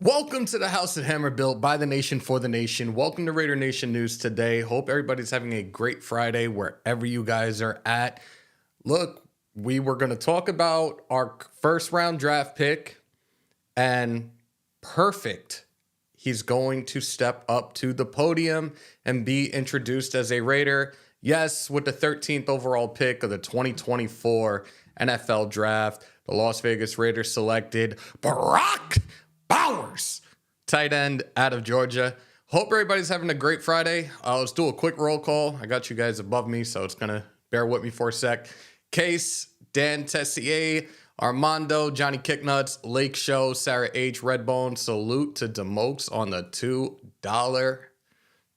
Welcome to the House of Hammer, built by the nation for the nation. Welcome to Raider Nation News today. Hope everybody's having a great Friday wherever you guys are at. Look, we were going to talk about our first round draft pick, and perfect. He's going to step up to the podium and be introduced as a Raider. Yes, with the 13th overall pick of the 2024 NFL Draft, the Las Vegas Raiders selected Brock Bowers, tight end out of Georgia. Hope everybody's having a great Friday. Let's do a quick roll call. I got you guys above me, so it's going to bear with me for a sec. Case, Dan Tessier, Armando, Johnny Kicknuts, Lake Show, Sarah H, Redbone. Salute to Demokes on the $2.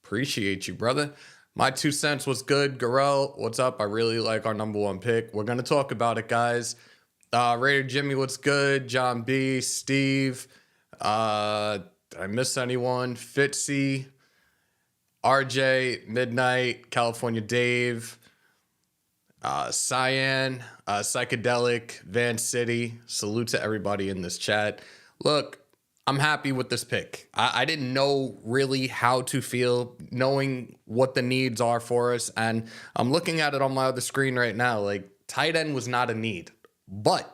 Appreciate you, brother. My 2 cents was good. Garel, what's up? I really like our number one pick. We're going to talk about it, guys. Raider Jimmy, what's good? John B, Steve. Did I miss anyone? Fitzy, RJ, Midnight, California Dave, Cyan, Psychedelic, Van City. Salute to everybody in this chat. Look, I'm happy with this pick. I didn't know really how to feel, knowing what the needs are for us. And I'm looking at it on my other screen right now. Like, tight end was not a need. But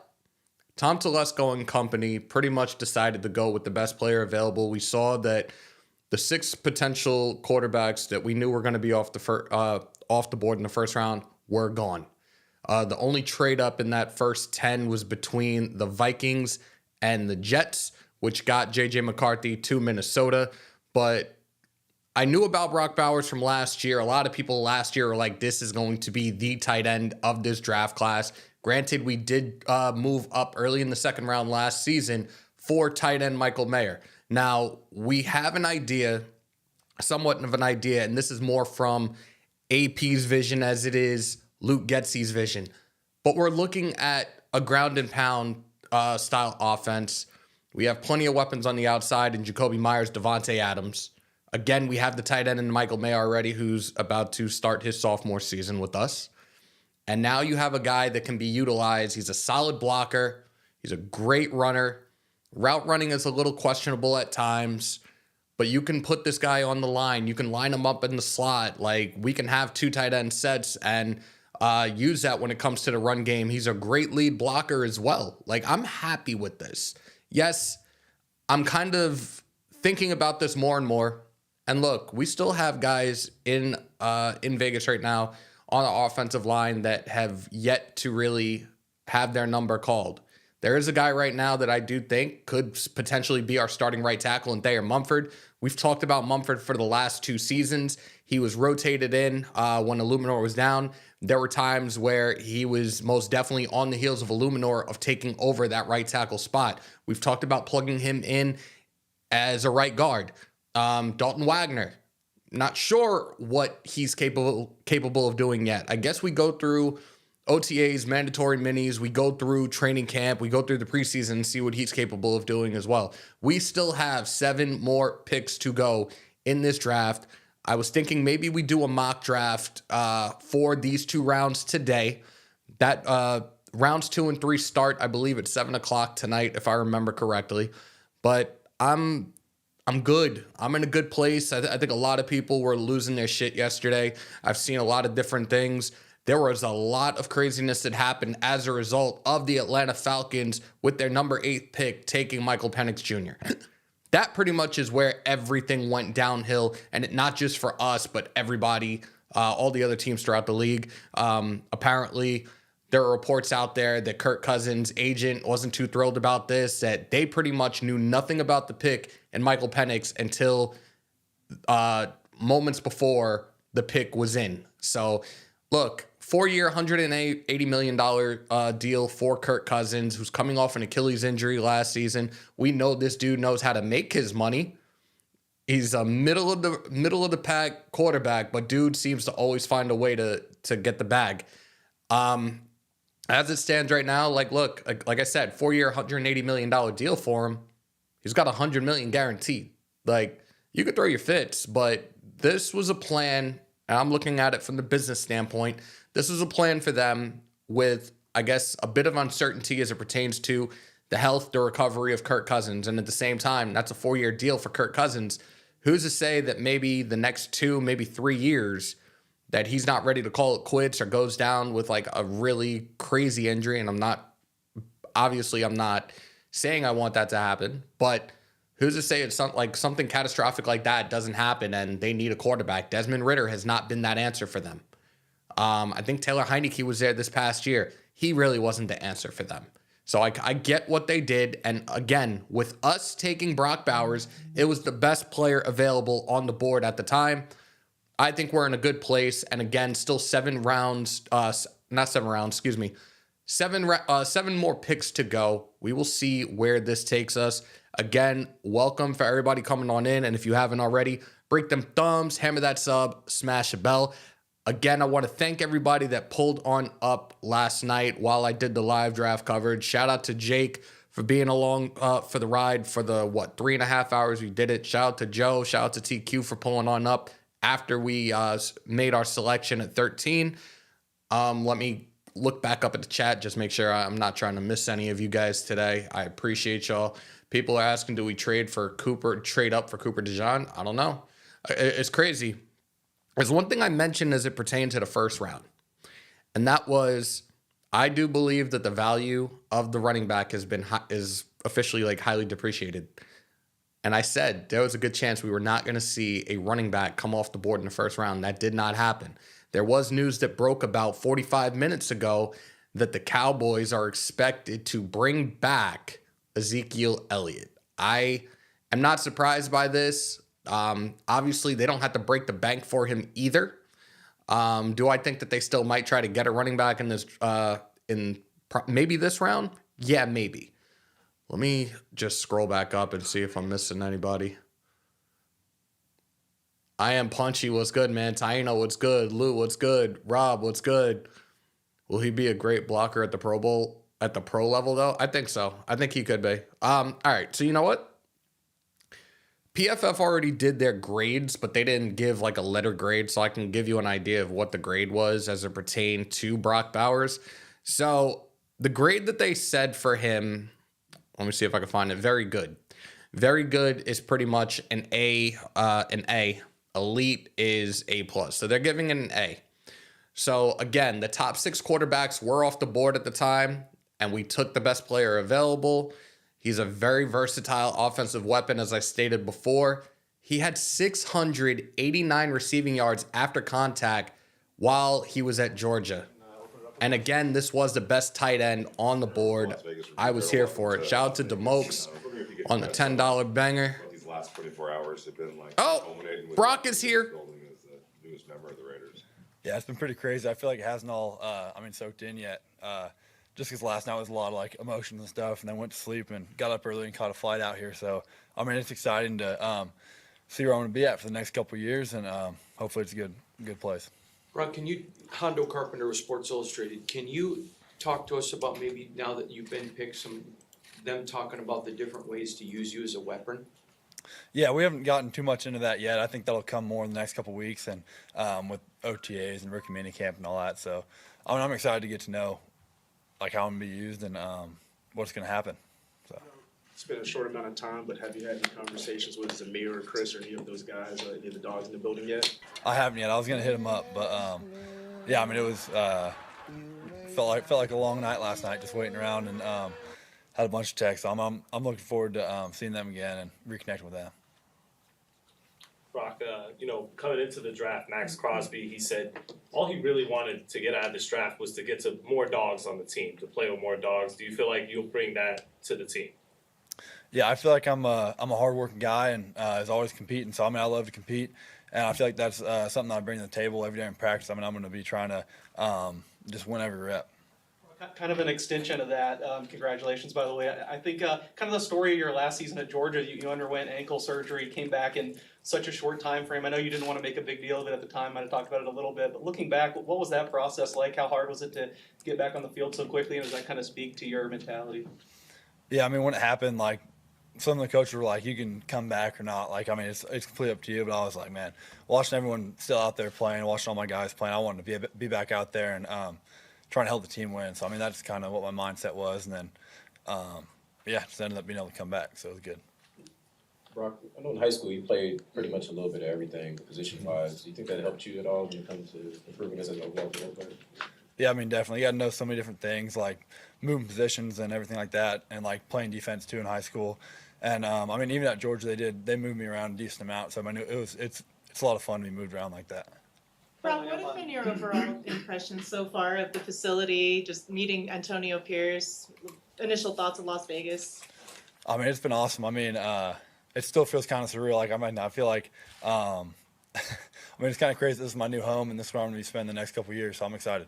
Tom Telesco and company pretty much decided to go with the best player available. We saw that the 6 potential quarterbacks that we knew were going to be off the board in the first round were gone. The only trade up in that first 10 was between the Vikings and the Jets, which got J.J. McCarthy to Minnesota. But I knew about Brock Bowers from last year. A lot of people last year were like, this is going to be the tight end of this draft class. Granted, we did move up early in the second round last season for tight end Michael Mayer. Now, we have an idea, somewhat of an idea, and this is more from AP's vision as it is Luke Getsy's vision. But we're looking at a ground and pound style offense. We have plenty of weapons on the outside in Jacoby Myers, Devontae Adams. Again, we have the tight end in Michael Mayer already, who's about to start his sophomore season with us. And now you have a guy that can be utilized. He's a solid blocker. He's a great runner. Route running is a little questionable at times, but you can put this guy on the line. You can line him up in the slot. Like, we can have 2 tight end sets and use that when it comes to the run game. He's a great lead blocker as well. Like, I'm happy with this. Yes, I'm kind of thinking about this more and more. And look, we still have guys in Vegas right now on the offensive line that have yet to really have their number called. There is a guy right now that I do think could potentially be our starting right tackle in Thayer Mumford. We've talked about Mumford for the last 2 seasons. He was rotated in when Illuminor was down. There were times where he was most definitely on the heels of Illuminor of taking over that right tackle spot. We've talked about plugging him in as a right guard. Dalton Wagner, not sure what he's capable of doing yet. I guess we go through OTAs, mandatory minis. We go through training camp. We go through the preseason and see what he's capable of doing as well. We still have 7 more picks to go in this draft. I was thinking maybe we do a mock draft for these 2 rounds today. That rounds 2 and 3 start, I believe, at 7 o'clock tonight, if I remember correctly. But I'm good. I'm in a good place. I think a lot of people were losing their shit yesterday. I've seen a lot of different things. There was a lot of craziness that happened as a result of the Atlanta Falcons with their number 8 pick taking Michael Penix Jr. That pretty much is where everything went downhill, and not just for us, but everybody, all the other teams throughout the league. Apparently, there are reports out there that Kirk Cousins' agent wasn't too thrilled about this, that they pretty much knew nothing about the pick and Michael Penix until moments before the pick was in. So, look, 4-year, $180 million deal for Kirk Cousins, who's coming off an Achilles injury last season. We know this dude knows how to make his money. He's a middle of the pack quarterback, but dude seems to always find a way to get the bag. As it stands right now, like I said, 4-year, $180 million deal for him. He's got $100 million guaranteed. Like, you could throw your fits, but this was a plan, and I'm looking at it from the business standpoint. This was a plan for them with, I guess, a bit of uncertainty as it pertains to the health, the recovery of Kirk Cousins. And at the same time, that's a 4-year deal for Kirk Cousins. Who's to say that maybe the next 2, maybe 3 years that he's not ready to call it quits or goes down with like a really crazy injury? And I'm not saying I want that to happen, but who's to say it's something catastrophic like that doesn't happen and they need a quarterback? Desmond Ridder has not been that answer for them. I think Taylor Heineke was there this past year. He really wasn't the answer for them. So I get what they did. And again, with us taking Brock Bowers, it was the best player available on the board at the time. I think we're in a good place. And again, still 7 more picks to go. We will see where this takes us. Again, welcome for everybody coming on in. And if you haven't already, break them thumbs, hammer that sub, smash a bell. Again, I want to thank everybody that pulled on up last night while I did the live draft coverage. Shout out to Jake for being along for the ride for the 3.5 hours we did it. Shout out to Joe. Shout out to TQ for pulling on up after we made our selection at 13. Let me look back up at the chat, just make sure I'm not trying to miss any of you guys today. I appreciate y'all. People are asking, do we trade up for Cooper DeJean? I don't know. It's crazy. There's one thing I mentioned as it pertained to the first round, and that was I do believe that the value of the running back is officially like highly depreciated. And I said there was a good chance we were not going to see a running back come off the board in the first round. That did not happen. There was news that broke about 45 minutes ago that the Cowboys are expected to bring back Ezekiel Elliott. I am not surprised by this. Obviously, they don't have to break the bank for him either. Do I think that they still might try to get a running back in this maybe this round? Yeah, maybe. Let me just scroll back up and see if I'm missing anybody. I am Punchy. What's good, man? Taino, what's good? Lou, what's good? Rob, what's good? Will he be a great blocker at the Pro Bowl, at the pro level, though? I think so. I think he could be. All right. So you know what? PFF already did their grades, but they didn't give like a letter grade. So I can give you an idea of what the grade was as it pertained to Brock Bowers. So the grade that they said for him, let me see if I can find it. Very good. Very good is pretty much an A. Elite is A+. So they're giving it an A. So again, the top 6 quarterbacks were off the board at the time, and we took the best player available. He's a very versatile offensive weapon, as I stated before. He had 689 receiving yards after contact while he was at Georgia. And again, this was the best tight end on the board. I was here for it. Shout out to DeMokes on the $10 banger. These last 24 hours have been like Brock is here. The newest member of the Raiders. Yeah, it's been pretty crazy. I feel like it hasn't all soaked in yet. Just because last night was a lot of like emotions and stuff, and then went to sleep and got up early and caught a flight out here. So I mean, it's exciting to see where I'm going to be at for the next couple of years, and hopefully it's a good place. Brock, Hondo Carpenter with Sports Illustrated, can you talk to us about maybe now that you've been picked, them talking about the different ways to use you as a weapon? Yeah, we haven't gotten too much into that yet. I think that'll come more in the next couple of weeks, and with OTAs and rookie minicamp and all that. So I'm excited to get to know like how I'm going to be used and what's going to happen. So. It's been a short amount of time, but have you had any conversations with Zamir or Chris or any of those guys, any of the dogs in the building yet? I haven't yet. I was going to hit them up, but yeah, I mean, it was felt like a long night last night, just waiting around, and had a bunch of texts. So I'm looking forward to seeing them again and reconnecting with them. Brock, coming into the draft, Max Crosby, he said all he really wanted to get out of this draft was to get to more dogs on the team, to play with more dogs. Do you feel like you'll bring that to the team? Yeah, I feel like I'm a hardworking guy and is always competing. So I love to compete, and I feel like that's something that I bring to the table every day in practice. I'm going to be trying to just win every rep. Kind of an extension of that. Congratulations, by the way. I think kind of the story of your last season at Georgia, you underwent ankle surgery, came back in such a short time frame. I know you didn't want to make a big deal of it at the time. Might have talked about it a little bit, but looking back, what was that process like? How hard was it to get back on the field so quickly? And does that kind of speak to your mentality? Yeah, when it happened, like some of the coaches were like, "You can come back or not." It's completely up to you. But I was like, man, watching everyone still out there playing, watching all my guys playing, I wanted to be back out there and trying to help the team win. So that's kind of what my mindset was. And then yeah, just ended up being able to come back, so it was good. Brock, I know in high school you played pretty much a little bit of everything position-wise. Do you think that helped you at all when it comes to improving as an overall field player? Yeah, I mean, definitely. You got to know so many different things, like moving positions and everything like that, and like playing defense too in high school. And I mean, even at Georgia, they moved me around a decent amount. So I mean, it's a lot of fun to be moved around like that. Rob, what have been your overall impressions so far of the facility, just meeting Antonio Pierce, initial thoughts of Las Vegas? I mean, it's been awesome. I mean, it still feels kind of surreal. Like I might not feel like, I mean, it's kind of crazy. This is my new home, and this is where I'm going to be spending the next couple of years. So I'm excited.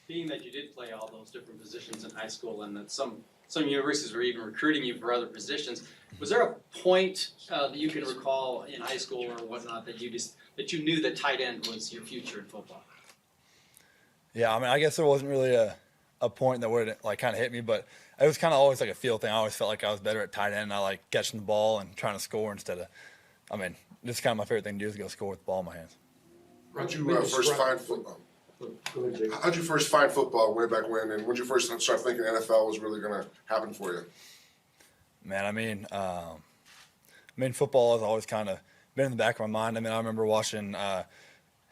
Being that you did play all those different positions in high school, and that some universities were even recruiting you for other positions, was there a point that you can recall in high school or whatnot that you knew that tight end was your future in football? Yeah, I mean, I guess there wasn't really a point that would like kind of hit me, but it was kind of always like a feel thing. I always felt like I was better at tight end. And I like catching the ball and trying to score instead of, I mean, this is kind of my favorite thing to do is go score with the ball in my hands. How'd you first find football? How'd you first find football way back when, and when did you first start thinking NFL was really going to happen for you? Man, I mean, football has always kind of been in the back of my mind. I mean, I remember watching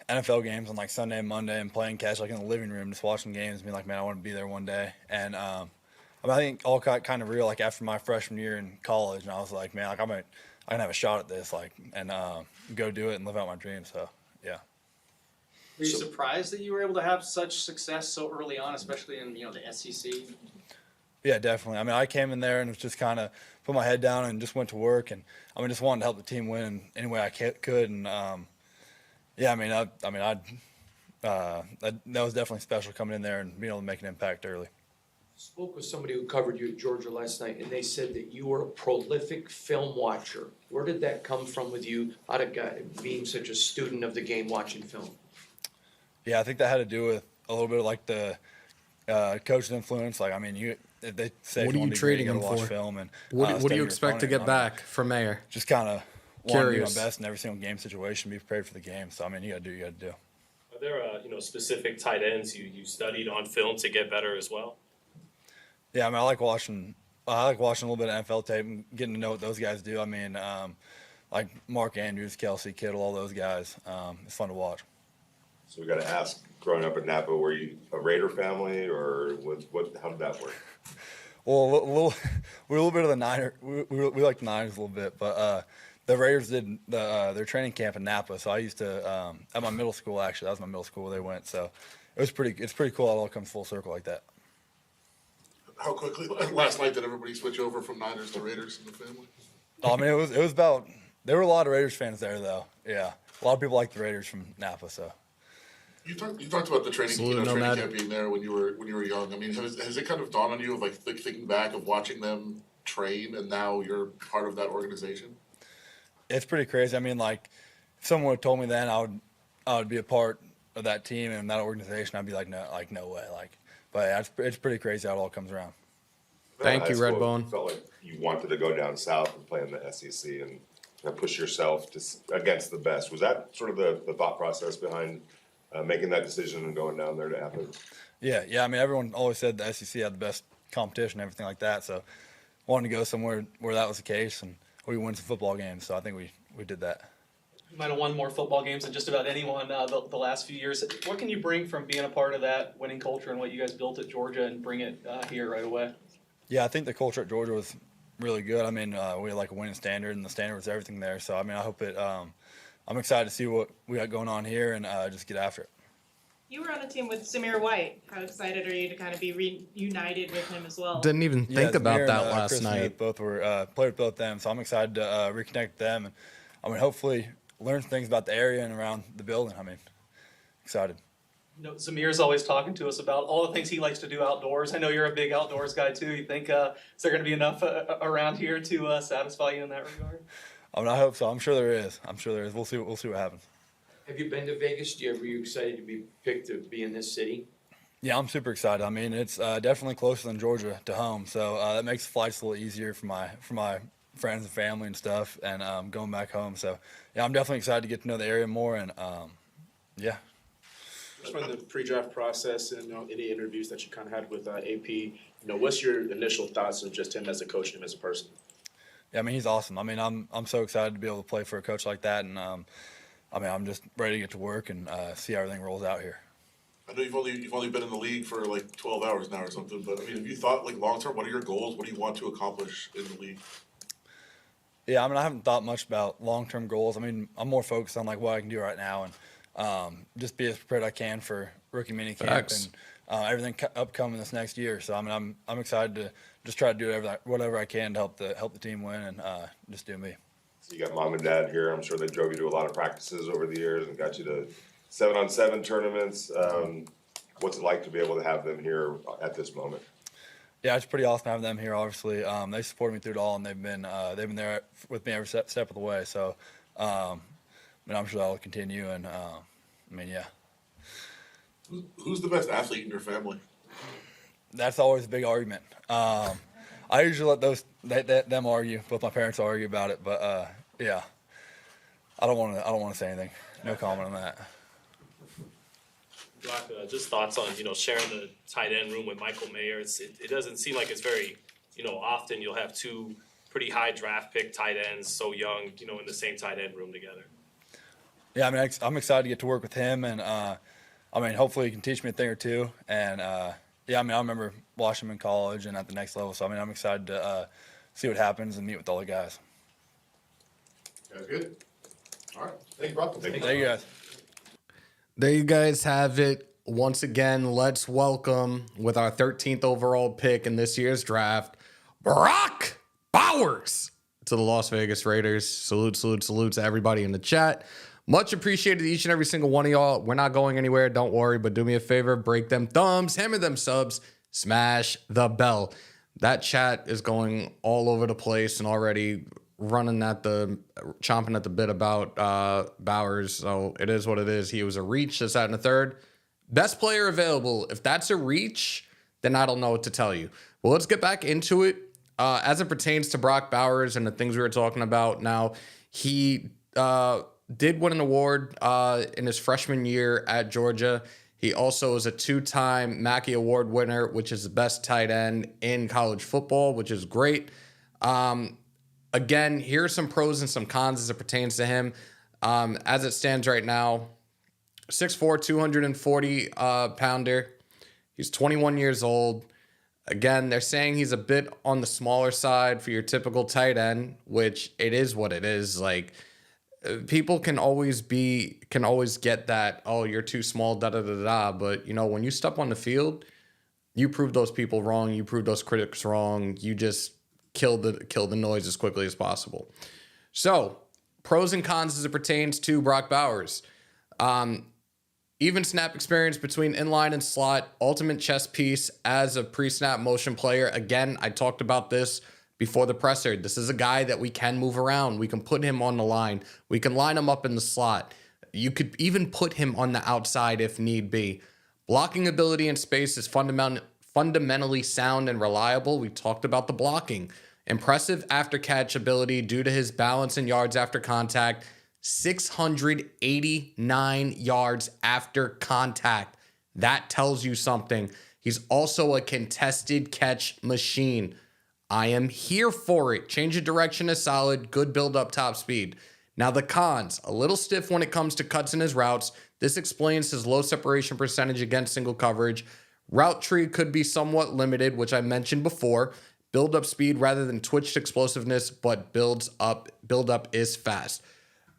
NFL games on like Sunday and Monday and playing catch like in the living room, just watching games, being like, man, I want to be there one day. And I mean, I think all got kind of real like after my freshman year in college, and I was like, man, like I can have a shot at this, like, and go do it and live out my dream. So yeah. Were you surprised that you were able to have such success so early on, especially in the SEC? Yeah, definitely. I mean, I came in there and was just kind of put my head down and just went to work, and I mean, just wanted to help the team win any way I could. And yeah, I mean, that was definitely special coming in there and being able to make an impact early. Spoke with somebody who covered you at Georgia last night, and they said that you were a prolific film watcher. Where did that come from with you, out of being such a student of the game, watching film? Yeah, I think that had to do with a little bit of like the coach's influence. Like, I mean, they say What are you trading him watch for? film and What do study you your expect to opponent. get I mean, back from Mayor? just kind of want to do my Curious. best in every single game situation, be prepared for the game. So I mean, you got to do what you got to do. Are there specific tight ends you studied on film to get better as well? Yeah, I mean, I like watching a little bit of NFL tape and getting to know what those guys do. I mean, like Mark Andrews, Kelsey, Kittle, all those guys. It's fun to watch. So we gotta ask, growing up in Napa, were you a Raider family or how did that work? Well, we're a little bit of the Niner. We like the Niners a little bit, but the Raiders did their training camp in Napa. So I used to at my middle school, actually, that was my middle school where they went. So it's pretty cool how it all comes full circle like that. How quickly last night did everybody switch over from Niners to Raiders in the family? I mean, it was about, there were a lot of Raiders fans there though. Yeah, a lot of people like the Raiders from Napa. So You talked about the training, Salute training nomad. camp being there when you were young. I mean, has it kind of dawned on you of like thinking back of watching them train and now you're part of that organization? it's pretty crazy. I mean, like, if someone would have told me then I would be a part of that team and that organization, I'd be like, no way. Like, but yeah, it's pretty crazy how it all comes around. Thank High you, school, Redbone. you felt like you wanted to go down south and play in the SEC and push yourself against the best. Was that sort of the thought process behind making that decision and going down there to Athens? Yeah. I mean, everyone always said the SEC had the best competition, and everything like that. So, wanted to go somewhere where that was the case, and we win some football games. So I think we did that. You might have won more football games than just about anyone the last few years. What can you bring from being a part of that winning culture and what you guys built at Georgia and bring it here right away? Yeah, I think the culture at Georgia was really good. I mean, we had like a winning standard, and the standard was everything there. So I mean, I hope it. I'm excited to see what we got going on here and just get after it. You were on a team with Samir White. How excited are you to kind of be reunited with him as well? Didn't even think Yeah, about Zamir that and, last Chris night. Smith both were played with both them, so I'm excited to reconnect with them, and I mean, hopefully learn things about the area and around the building. I mean, excited. You know, Zamir's always talking to us about all the things he likes to do outdoors. I know you're a big outdoors guy too. You think is there going to be enough around here to satisfy you in that regard? I mean, I hope so. I'm sure there is. We'll see what happens. Have you been to Vegas? Were you excited to be picked to be in this city? Yeah, I'm super excited. I mean, it's definitely closer than Georgia to home, so that makes flights a little easier for my friends and family and stuff, and going back home. So yeah, I'm definitely excited to get to know the area more, and yeah. Just from the pre-draft process and any interviews that you kind of had with AP, What's your initial thoughts of just him as a coach and him as a person? Yeah, I mean, he's awesome. I mean, I'm so excited to be able to play for a coach like that, and I mean, I'm just ready to get to work and see how everything rolls out here. I know you've only been in the league for like 12 hours now or something, but I mean, have you thought like long term? What are your goals? What do you want to accomplish in the league? Yeah, I mean, I haven't thought much about long-term goals. I mean, I'm more focused on like what I can do right now and just be as prepared as I can for rookie minicamp Facts. and everything upcoming this next year. So I mean, I'm excited to just try to do whatever I can to help the team win and just do me. So you got mom and dad here. I'm sure they drove you to a lot of practices over the years and got you to 7-on-7 tournaments. What's it like to be able to have them here at this moment? Yeah, it's pretty awesome having them here. Obviously, they supported me through it all, and they've been there with me every step of the way. So, I mean, I'm sure that'll continue. And I mean, yeah, Who's the best athlete in your family? that's always a big argument. I usually let them argue. Both my parents argue about it, but yeah, I don't want to say anything. No comment on that. Brock, just thoughts on, sharing the tight end room with Michael Mayer. It doesn't seem like it's very, often you'll have two pretty high draft pick tight ends so young, in the same tight end room together. Yeah, I mean, I'm excited to get to work with him, and I mean, hopefully he can teach me a thing or two. And yeah, I mean, I remember watching him in college and at the next level. So I mean, I'm excited to see what happens and meet with all the guys. Guys good? All right. Thank you, Brock. Thank you guys. There you guys have it. Once again, let's welcome, with our 13th overall pick in this year's draft, Brock Bowers to the Las Vegas Raiders. Salute to everybody in the chat. Much appreciated to each and every single one of y'all. We're not going anywhere, don't worry, but do me a favor, break them thumbs, hammer them subs, smash the bell. That chat is going all over the place and already chomping at the bit about Bowers. So it is what it is. He was a reach, that's out in the third. Best player available. If that's a reach, then I don't know what to tell you. Well, let's get back into it. As it pertains to Brock Bowers and the things we were talking about now, he did win an award in his freshman year at Georgia. He also is a two-time Mackey Award winner, which is the best tight end in college football, which is great. Again, here are some pros and some cons as it pertains to him. As it stands right now, 6'4", 240 pounder. He's 21 years old. Again, they're saying he's a bit on the smaller side for your typical tight end, which it is what it is. Like, people can always get that, oh, you're too small, da-da-da-da. But, when you step on the field, you prove those people wrong. You prove those critics wrong. You just kill the noise as quickly as possible. So, pros and cons as it pertains to Brock Bowers. Even snap experience between inline and slot, ultimate chess piece as a pre-snap motion player. Again, I talked about this before the presser. This is a guy that we can move around. We can put him on the line. We can line him up in the slot. You could even put him on the outside if need be. Blocking ability in space is fundamentally sound and reliable. We talked about the blocking. Impressive after catch ability due to his balance and yards after contact. 689 yards after contact. That tells you something. He's also a contested catch machine. I am here for it. Change of direction is solid. Good build up top speed. Now the cons, a little stiff when it comes to cuts in his routes. This explains his low separation percentage against single coverage. Route tree could be somewhat limited, which I mentioned before. Build up speed rather than twitched explosiveness, but build up is fast.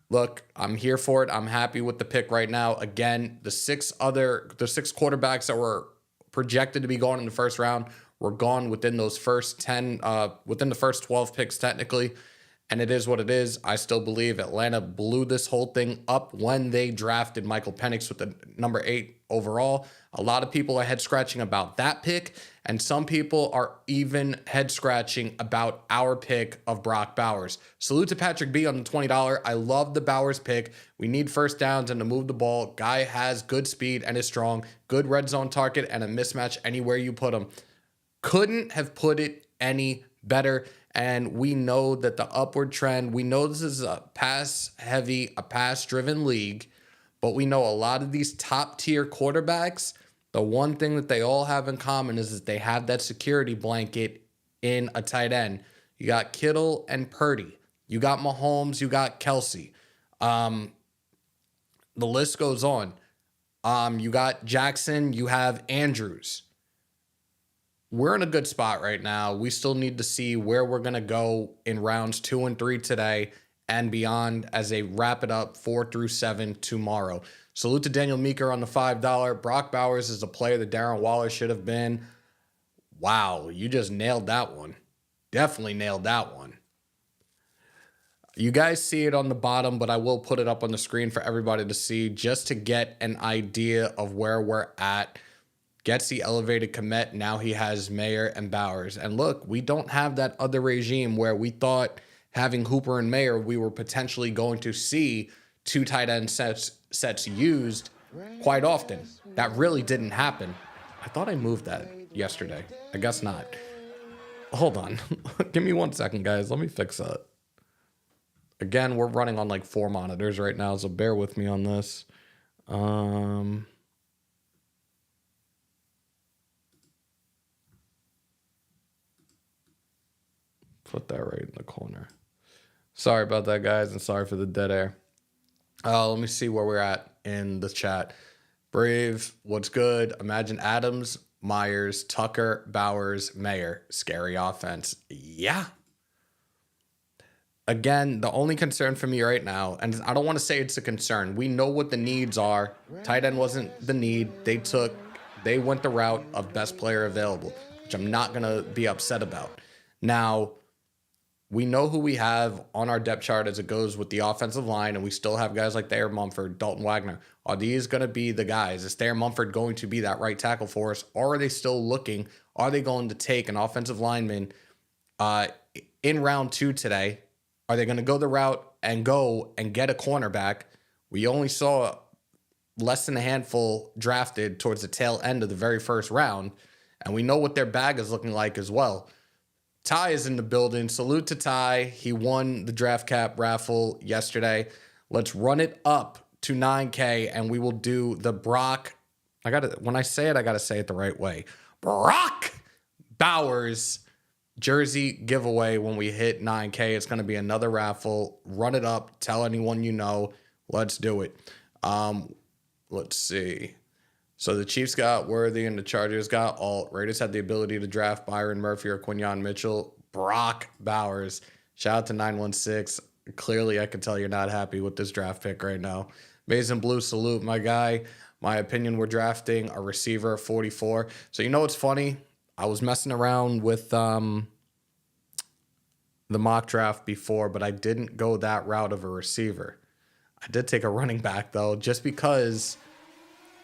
Look, I'm here for it. I'm happy with the pick right now. Again, the six quarterbacks that were projected to be gone in the first round were gone within those first 10, within the first 12 picks technically. And it is what it is. I still believe Atlanta blew this whole thing up when they drafted Michael Penix with the number 8 overall. A lot of people are head scratching about that pick, and some people are even head scratching about our pick of Brock Bowers. Salute to Patrick B on the $20. I love the Bowers pick. We need first downs and to move the ball. Guy has good speed and is strong, good red zone target, and a mismatch anywhere you put him. Couldn't have put it any better. And we know that the upward trend, we know this is a pass-heavy, a pass-driven league, but we know a lot of these top-tier quarterbacks, the one thing that they all have in common is that they have that security blanket in a tight end. You got Kittle and Purdy. You got Mahomes. You got Kelsey. The list goes on. You got Jackson. You have Andrews. We're in a good spot right now. We still need to see where we're going to go in rounds 2 and 3 today and beyond as they wrap it up 4 through 7 tomorrow. Salute to Daniel Meeker on the $5. Brock Bowers is the player that Darren Waller should have been. Wow, you just nailed that one. Definitely nailed that one. You guys see it on the bottom, but I will put it up on the screen for everybody to see just to get an idea of where we're at. Getsy elevated Kmet. Now he has Mayer and Bowers. And look, we don't have that other regime where we thought having Hooper and Mayer, we were potentially going to see 2 tight end sets used quite often. That really didn't happen. I thought I moved that yesterday. I guess not. Hold on. Give me 1 second, guys. Let me fix that. Again, we're running on like 4 monitors right now, so bear with me on this. Put that right in the corner. Sorry about that, guys, and sorry for the dead air. Let me see where we're at in the chat. Brave, what's good? Imagine Adams, Myers, Tucker, Bowers, Mayer. Scary offense. Yeah. Again, the only concern for me right now, and I don't want to say it's a concern. We know what the needs are. Tight end wasn't the need. They went the route of best player available, which I'm not going to be upset about. Now, we know who we have on our depth chart as it goes with the offensive line, and we still have guys like Thayer Mumford, Dalton Wagner. Are these going to be the guys? Is Thayer Mumford going to be that right tackle for us, or are they still looking? Are they going to take an offensive lineman in round 2 today? Are they going to go the route and go and get a cornerback? We only saw less than a handful drafted towards the tail end of the very first round, and we know what their bag is looking like as well. Ty is in the building. Salute to Ty. He won the draft cap raffle yesterday. Let's run it up to 9K, and we will do the Brock. When I say it, I gotta say it the right way. Brock Bowers jersey giveaway when we hit 9K. It's gonna be another raffle. Run it up. Tell anyone you know. Let's do it. Let's see. So the Chiefs got Worthy and the Chargers got Alt. Raiders had the ability to draft Byron Murphy or Quinyon Mitchell. Brock Bowers. Shout out to 916. Clearly, I can tell you're not happy with this draft pick right now. Mason Blue, salute, my guy. My opinion, we're drafting a receiver at 44. So you know what's funny? I was messing around with the mock draft before, but I didn't go that route of a receiver. I did take a running back, though, just because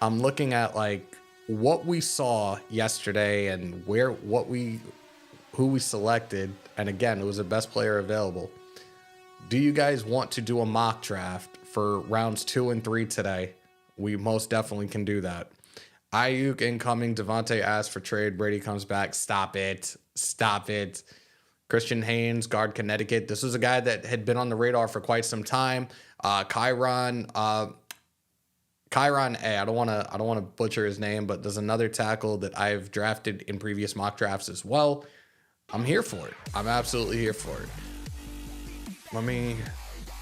I'm looking at like what we saw yesterday and who we selected. And again, it was the best player available. Do you guys want to do a mock draft for rounds 2 and 3 today? We most definitely can do that. Ayuk incoming. Devontae asked for trade. Brady comes back. Stop it. Stop it. Christian Haynes, guard Connecticut. This was a guy that had been on the radar for quite some time. Kyron A. I don't want to butcher his name, but there's another tackle that I've drafted in previous mock drafts as well. I'm here for it. I'm absolutely here for it. Let me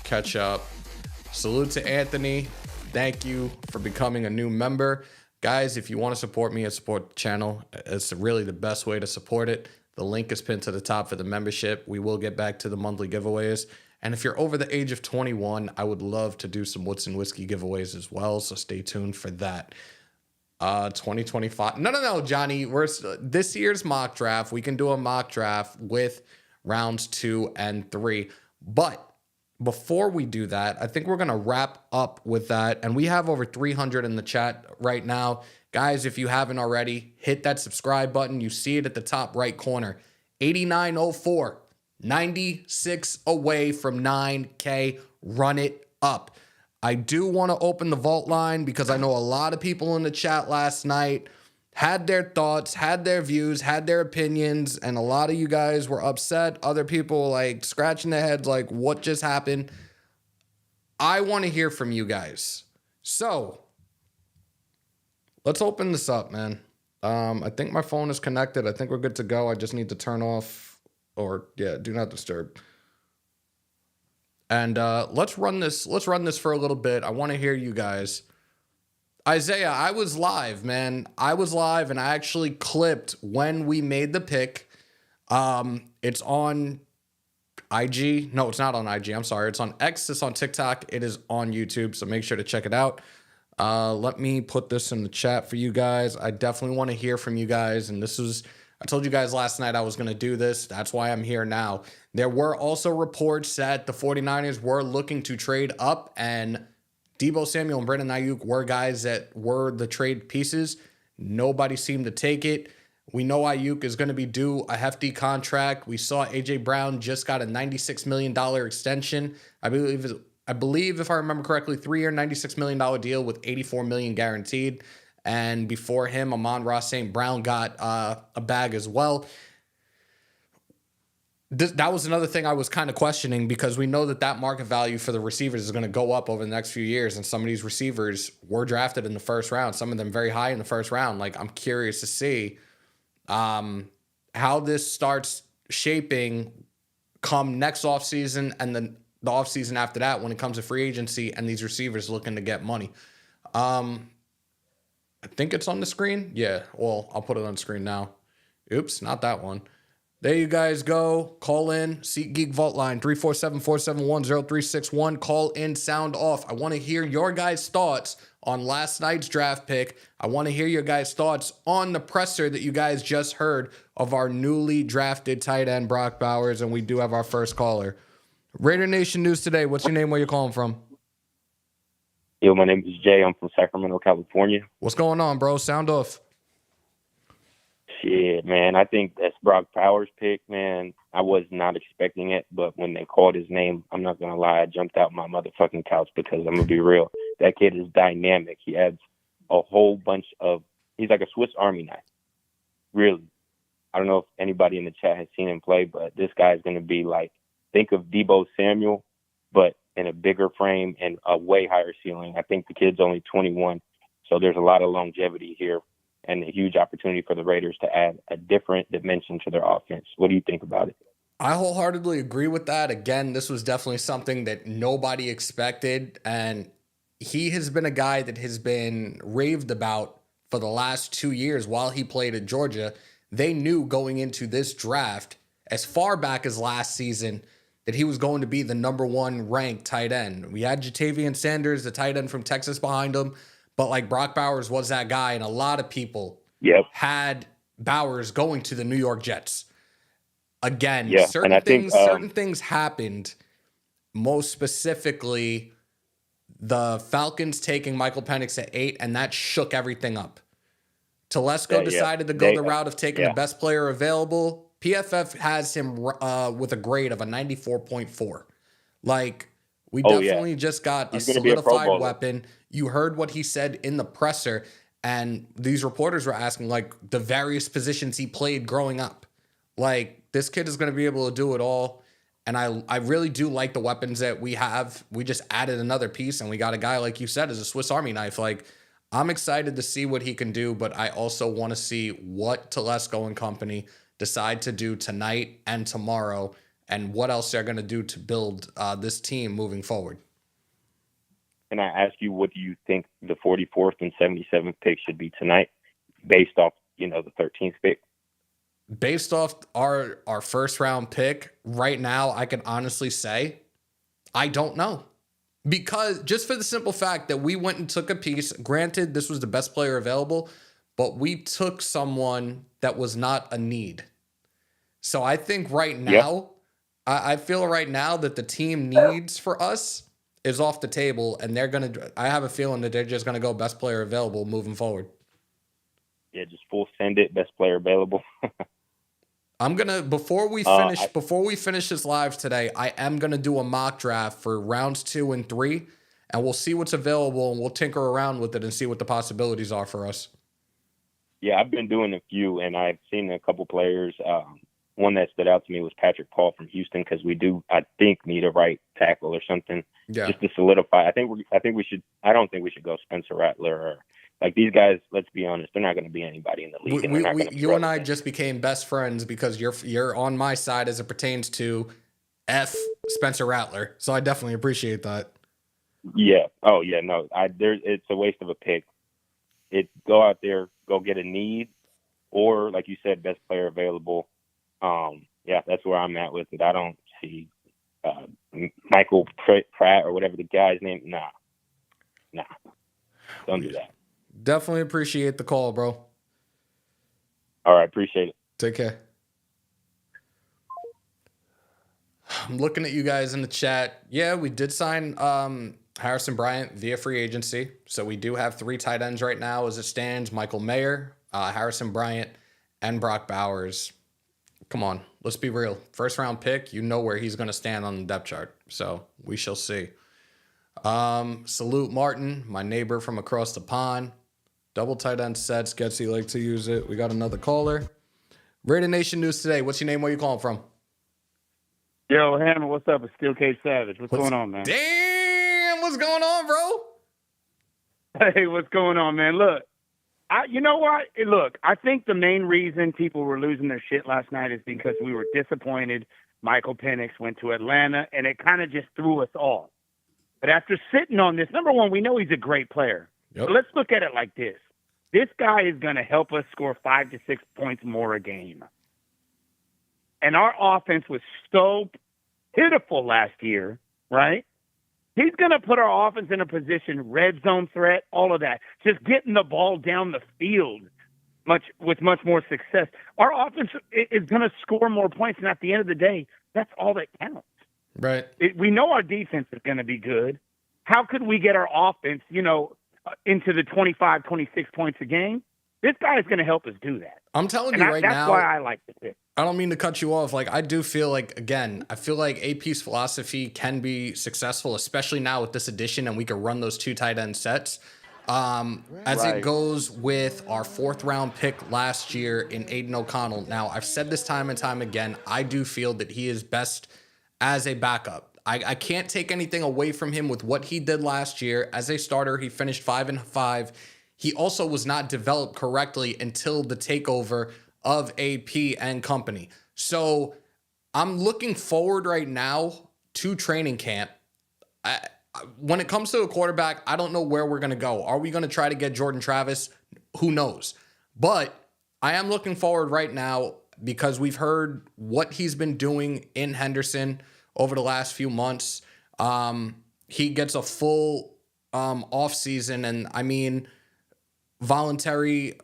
catch up. Salute to Anthony. Thank you for becoming a new member. Guys, if you want to support me and support the channel, it's really the best way to support it. The link is pinned to the top for the membership. We will get back to the monthly giveaways. And if you're over the age of 21, I would love to do some Woods and Whiskey giveaways as well. So stay tuned for that. 2025. No, Johnny. This year's mock draft. We can do a mock draft with rounds 2 and 3. But before we do that, I think we're going to wrap up with that. And we have over 300 in the chat right now. Guys, if you haven't already, hit that subscribe button. You see it at the top right corner. 8904. 96 away from 9K. Run it up. I do want to open the vault line because I know a lot of people in the chat last night had their thoughts, had their views, had their opinions, and a lot of you guys were upset. Other people were like scratching their heads like, what just happened? I want to hear from you guys. So let's open this up, man. I think my phone is connected. I think we're good to go. I just need to turn off do not disturb. And let's run this for a little bit. I want to hear you guys. Isaiah, I was live, man. I was live, and I actually clipped when we made the pick. It's on IG. No, it's not on IG. I'm sorry. It's on X. It's on TikTok. It is on YouTube. So make sure to check it out. Let me put this in the chat for you guys. I definitely want to hear from you guys. And I told you guys last night I was going to do this. That's why I'm here now. There were also reports that the 49ers were looking to trade up, and Deebo Samuel and Brandon Ayuk were guys that were the trade pieces. Nobody seemed to take it. We know Ayuk is going to be due a hefty contract. We saw A.J. Brown just got a $96 million extension. I believe, if I remember correctly, 3-year, $96 million deal with $84 million guaranteed. And before him, Amon-Ra St. Brown got a bag as well. That was another thing I was kind of questioning, because we know that market value for the receivers is going to go up over the next few years. And some of these receivers were drafted in the first round, some of them very high in the first round. Like, I'm curious to see how this starts shaping come next offseason and then the offseason after that when it comes to free agency and these receivers looking to get money. I think it's on the screen. Yeah, well, I'll put it on the screen now. Oops, not that one. There you guys go. Call in. SeatGeek Vault Line, 347-471-0361. Call in, sound off. I want to hear your guys' thoughts on last night's draft pick. I want to hear your guys' thoughts on the presser that you guys just heard of our newly drafted tight end, Brock Bowers, and we do have our first caller. Raider Nation News Today, what's your name, where you calling from? Yo, my name is Jay. I'm from Sacramento, California. What's going on, bro? Sound off. Shit, man. I think that's Brock Bowers' pick, man. I was not expecting it, but when they called his name, I'm not going to lie, I jumped out my motherfucking couch, because I'm going to be real. That kid is dynamic. He adds a whole bunch of – he's like a Swiss Army knife. Really. I don't know if anybody in the chat has seen him play, but this guy's going to be like – think of Deebo Samuel, but in a bigger frame and a way higher ceiling. I think the kid's only 21, so there's a lot of longevity here and a huge opportunity for the Raiders to add a different dimension to their offense. What do you think about it? I wholeheartedly agree with that. Again, this was definitely something that nobody expected, and he has been a guy that has been raved about for the last 2 years while he played at Georgia. They knew going into this draft, as far back as last season, that he was going to be the number one ranked tight end. We had Jatavian Sanders, the tight end from Texas, behind him, but like Brock Bowers was that guy, and a lot of people had Bowers going to the New York Jets. Again, certain things happened, most specifically the Falcons taking Michael Penix at 8, and that shook everything up. Telesco decided to go the route of taking the best player available. PFF has him with a grade of a 94.4. Like, we definitely just got a solidified weapon. You heard what he said in the presser, and these reporters were asking, like, the various positions he played growing up. Like, this kid is going to be able to do it all, and I really do like the weapons that we have. We just added another piece, and we got a guy, like you said, as a Swiss Army knife. Like, I'm excited to see what he can do, but I also want to see what Telesco and company decide to do tonight and tomorrow, and what else they're going to do to build this team moving forward. Can I ask you, what do you think the 44th and 77th pick should be tonight, based off, the 13th pick? Based off our first round pick right now, I can honestly say I don't know. Because just for the simple fact that we went and took a piece, granted, this was the best player available, but we took someone that was not a need. So I think right now, I feel right now that the team needs for us is off the table, and I have a feeling that they're just going to go best player available moving forward. Yeah, just full send it, best player available. I'm gonna before we finish this live today, I am gonna do a mock draft for rounds 2 and 3, and we'll see what's available, and we'll tinker around with it and see what the possibilities are for us. Yeah, I've been doing a few, and I've seen a couple players. One that stood out to me was Patrick Paul from Houston, because we do, I think, need a right tackle or something just to solidify. I don't think we should go Spencer Rattler or Like these guys, let's be honest, they're not going to be anybody in the league. And they're not gonna You and I just became best friends because you're on my side as it pertains to F Spencer Rattler. So I definitely appreciate that. Yeah. Oh yeah. No. It's a waste of a pick. Go out there, go get a need, or like you said, best player available. Yeah, that's where I'm at with it. I don't see Michael Pratt or whatever the guy's name. Nah. Don't do that. Definitely appreciate the call, bro. All right, appreciate it. Take care. I'm looking at you guys in the chat. Yeah, we did sign Harrison Bryant via free agency. So we do have 3 tight ends right now as it stands. Michael Mayer, Harrison Bryant, and Brock Bowers. Come on, let's be real. First round pick, you know where he's going to stand on the depth chart. So we shall see. Salute Martin, my neighbor from across the pond. Double tight end sets. Getsy like to use it. We got another caller. Raider Nation News today. What's your name? Where you calling from? Yo, Hammer, what's up? It's Steel Cage Savage. What's going on, man? Damn, what's going on, bro? Hey, what's going on, man? Look, you know what? Look, I think the main reason people were losing their shit last night is because we were disappointed. Michael Penix went to Atlanta, and it kind of just threw us off. But after sitting on this, number one, we know he's a great player. Yep. But let's look at it like this. This guy is going to help us score 5 to 6 points more a game. And our offense was so pitiful last year, right? He's going to put our offense in a position, red zone threat, all of that. Just getting the ball down the field with much more success. Our offense is going to score more points, and at the end of the day, that's all that counts. Right. We know our defense is going to be good. How could we get our offense, into the 25, 26 points a game? This guy is going to help us do that. I'm telling you right now. now. That's why I like the pick. I don't mean to cut you off. Like, I do feel like, again, I feel like AP's philosophy can be successful, especially now with this addition, and we can run those 2 tight end sets. As it goes with our 4th round pick last year in Aiden O'Connell. Now, I've said this time and time again, I do feel that he is best as a backup. I can't take anything away from him with what he did last year. As a starter, he finished 5-5. He also was not developed correctly until the takeover of AP and company. So I'm looking forward right now to training camp. When it comes to a quarterback, I don't know where we're going to go. Are we going to try to get Jordan Travis? Who knows? But I am looking forward right now because we've heard what he's been doing in Henderson over the last few months. He gets a full off season, and I mean voluntary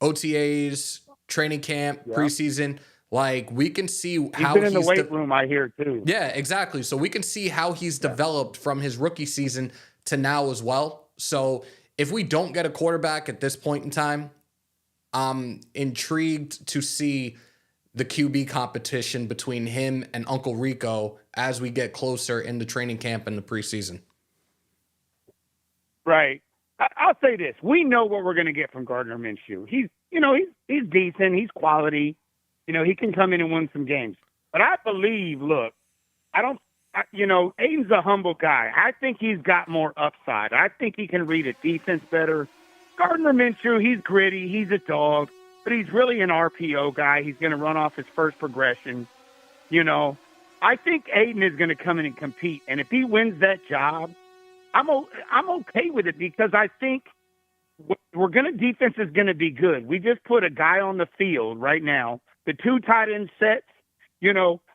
OTAs, training camp, preseason. Like, we can see how he's been in the weight room, I hear, too. Yeah, exactly. So we can see how he's developed from his rookie season to now as well. So if we don't get a quarterback at this point in time, I'm intrigued to see the QB competition between him and Uncle Rico as we get closer into training camp in the preseason. Right. I'll say this. We know what we're going to get from Gardner Minshew. He's decent. He's quality. He can come in and win some games. But I believe, Aiden's a humble guy. I think he's got more upside. I think he can read a defense better. Gardner Minshew, he's gritty. He's a dog. But he's really an RPO guy. He's going to run off his first progression. I think Aiden is going to come in and compete. And if he wins that job, I'm okay with it because I think defense is going to be good. We just put a guy on the field right now. The 2 tight end sets,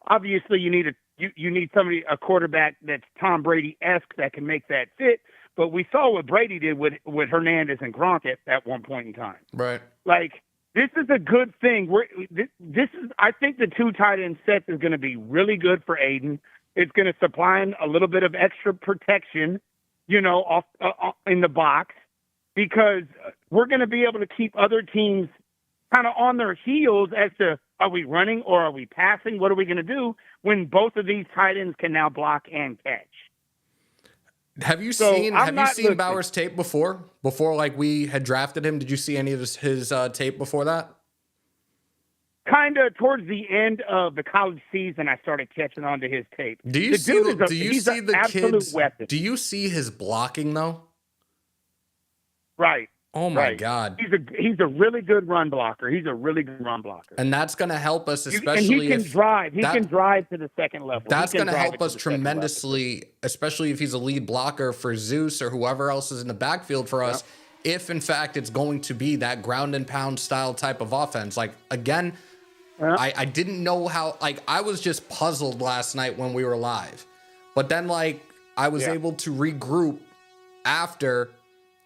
obviously you need somebody, a quarterback that's Tom Brady-esque that can make that fit. But we saw what Brady did with Hernandez and Gronk at one point in time. Right. Like, this is a good thing. I think the 2 tight end sets is going to be really good for Aiden. It's going to supply him a little bit of extra protection, off in the box, because we're going to be able to keep other teams kind of on their heels as to, are we running or are we passing? What are we going to do when both of these tight ends can now block and catch? Have you seen Bauer's tape before? Before, like, we had drafted him, did you see any of his tape before that? Kind of towards the end of the college season, I started catching on to his tape. Do you see the absolute kids? weapon. Do you see his blocking though? Right. Oh my Right. God. He's a really good run blocker. He's a really good run blocker. And that's going to help us, And especially he can if drive. He that- can drive to the second level. That's going to help us tremendously, especially if he's a lead blocker for Zeus or whoever else is in the backfield for us. If in fact it's going to be that ground and pound style type of offense. Like again, I didn't know how, like I was just puzzled last night when we were live, but then like I was able to regroup after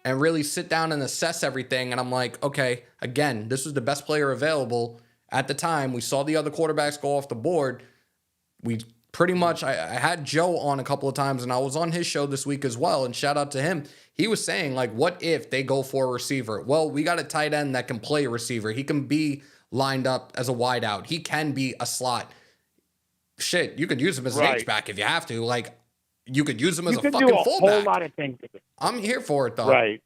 and really sit down and assess everything. And I'm like, okay, again, this was the best player available at the time. We saw the other quarterbacks go off the board. We pretty much, I had Joe on a couple of times and I was on his show this week as well. And shout out to him. He was saying like, what if they go for a receiver? Well, we got a tight end that can play a receiver. He can be lined up as a wideout. He can be a slot. Shit, you could use him as an H-back if you have to. Like, you could use him as a fucking fullback. You can do a whole lot of things. I'm here for it, though. Right.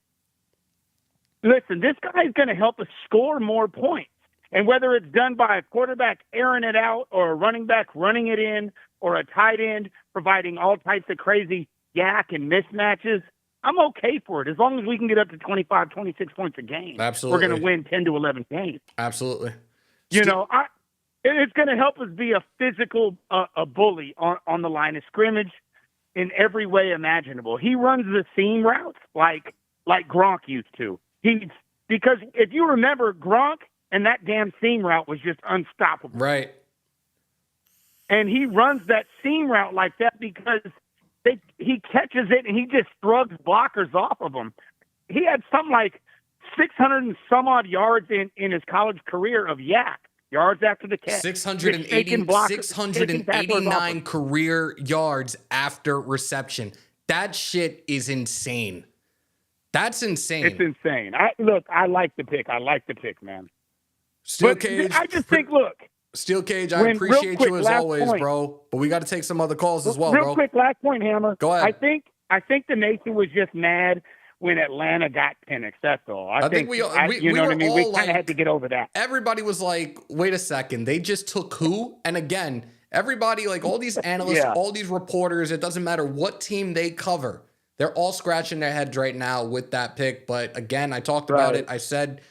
Listen, this guy's going to help us score more points. And whether it's done by a quarterback airing it out or a running back running it in or a tight end providing all types of crazy yak and mismatches, I'm okay for it as long as we can get up to 25, 26 points a game. Absolutely. We're going to win 10 to 11 games. Absolutely. You know, it's going to help us be a physical a bully on the line of scrimmage in every way imaginable. He runs the seam routes like Gronk used to. Because if you remember, Gronk and that damn seam route was just unstoppable. Right. And he runs that seam route like that because he catches it and he just shrugs blockers off of them. He had something like 600 and some odd yards in his college career of yak. Yards after the catch. 689 career yards after reception. That shit is insane. That's insane. It's insane. I like the pick. I like the pick, man. Steel Cage. I just think, look. Steel Cage, I appreciate you as always, bro. But we got to take some other calls as well, bro. Real quick, last point, Hammer. Go ahead. I think the nation was just mad when Atlanta got Penix. That's all. I think we what I mean? We kind of had to get over that. Everybody was like, wait a second. They just took who? And again, everybody, like all these analysts, all these reporters, it doesn't matter what team they cover. They're all scratching their heads right now with that pick. But again, I talked about it. I said,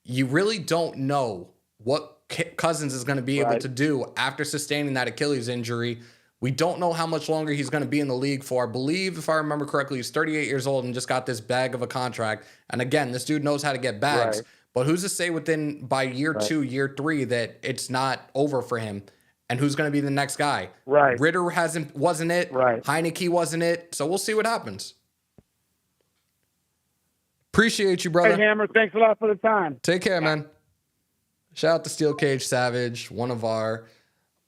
you really don't know what Cousins is going to be able to do after sustaining that Achilles injury. We don't know how much longer he's going to be in the league for. I believe, if I remember correctly, he's 38 years old and just got this bag of a contract. And again, this dude knows how to get bags. But who's to say by year 2, year 3 that it's not over for him? And who's going to be the next guy? Ritter wasn't it. Heineke wasn't it. So we'll see what happens. Appreciate you, brother. Hey, Hammer, thanks a lot for the time. Take care, man. Shout out to Steel Cage Savage, one of our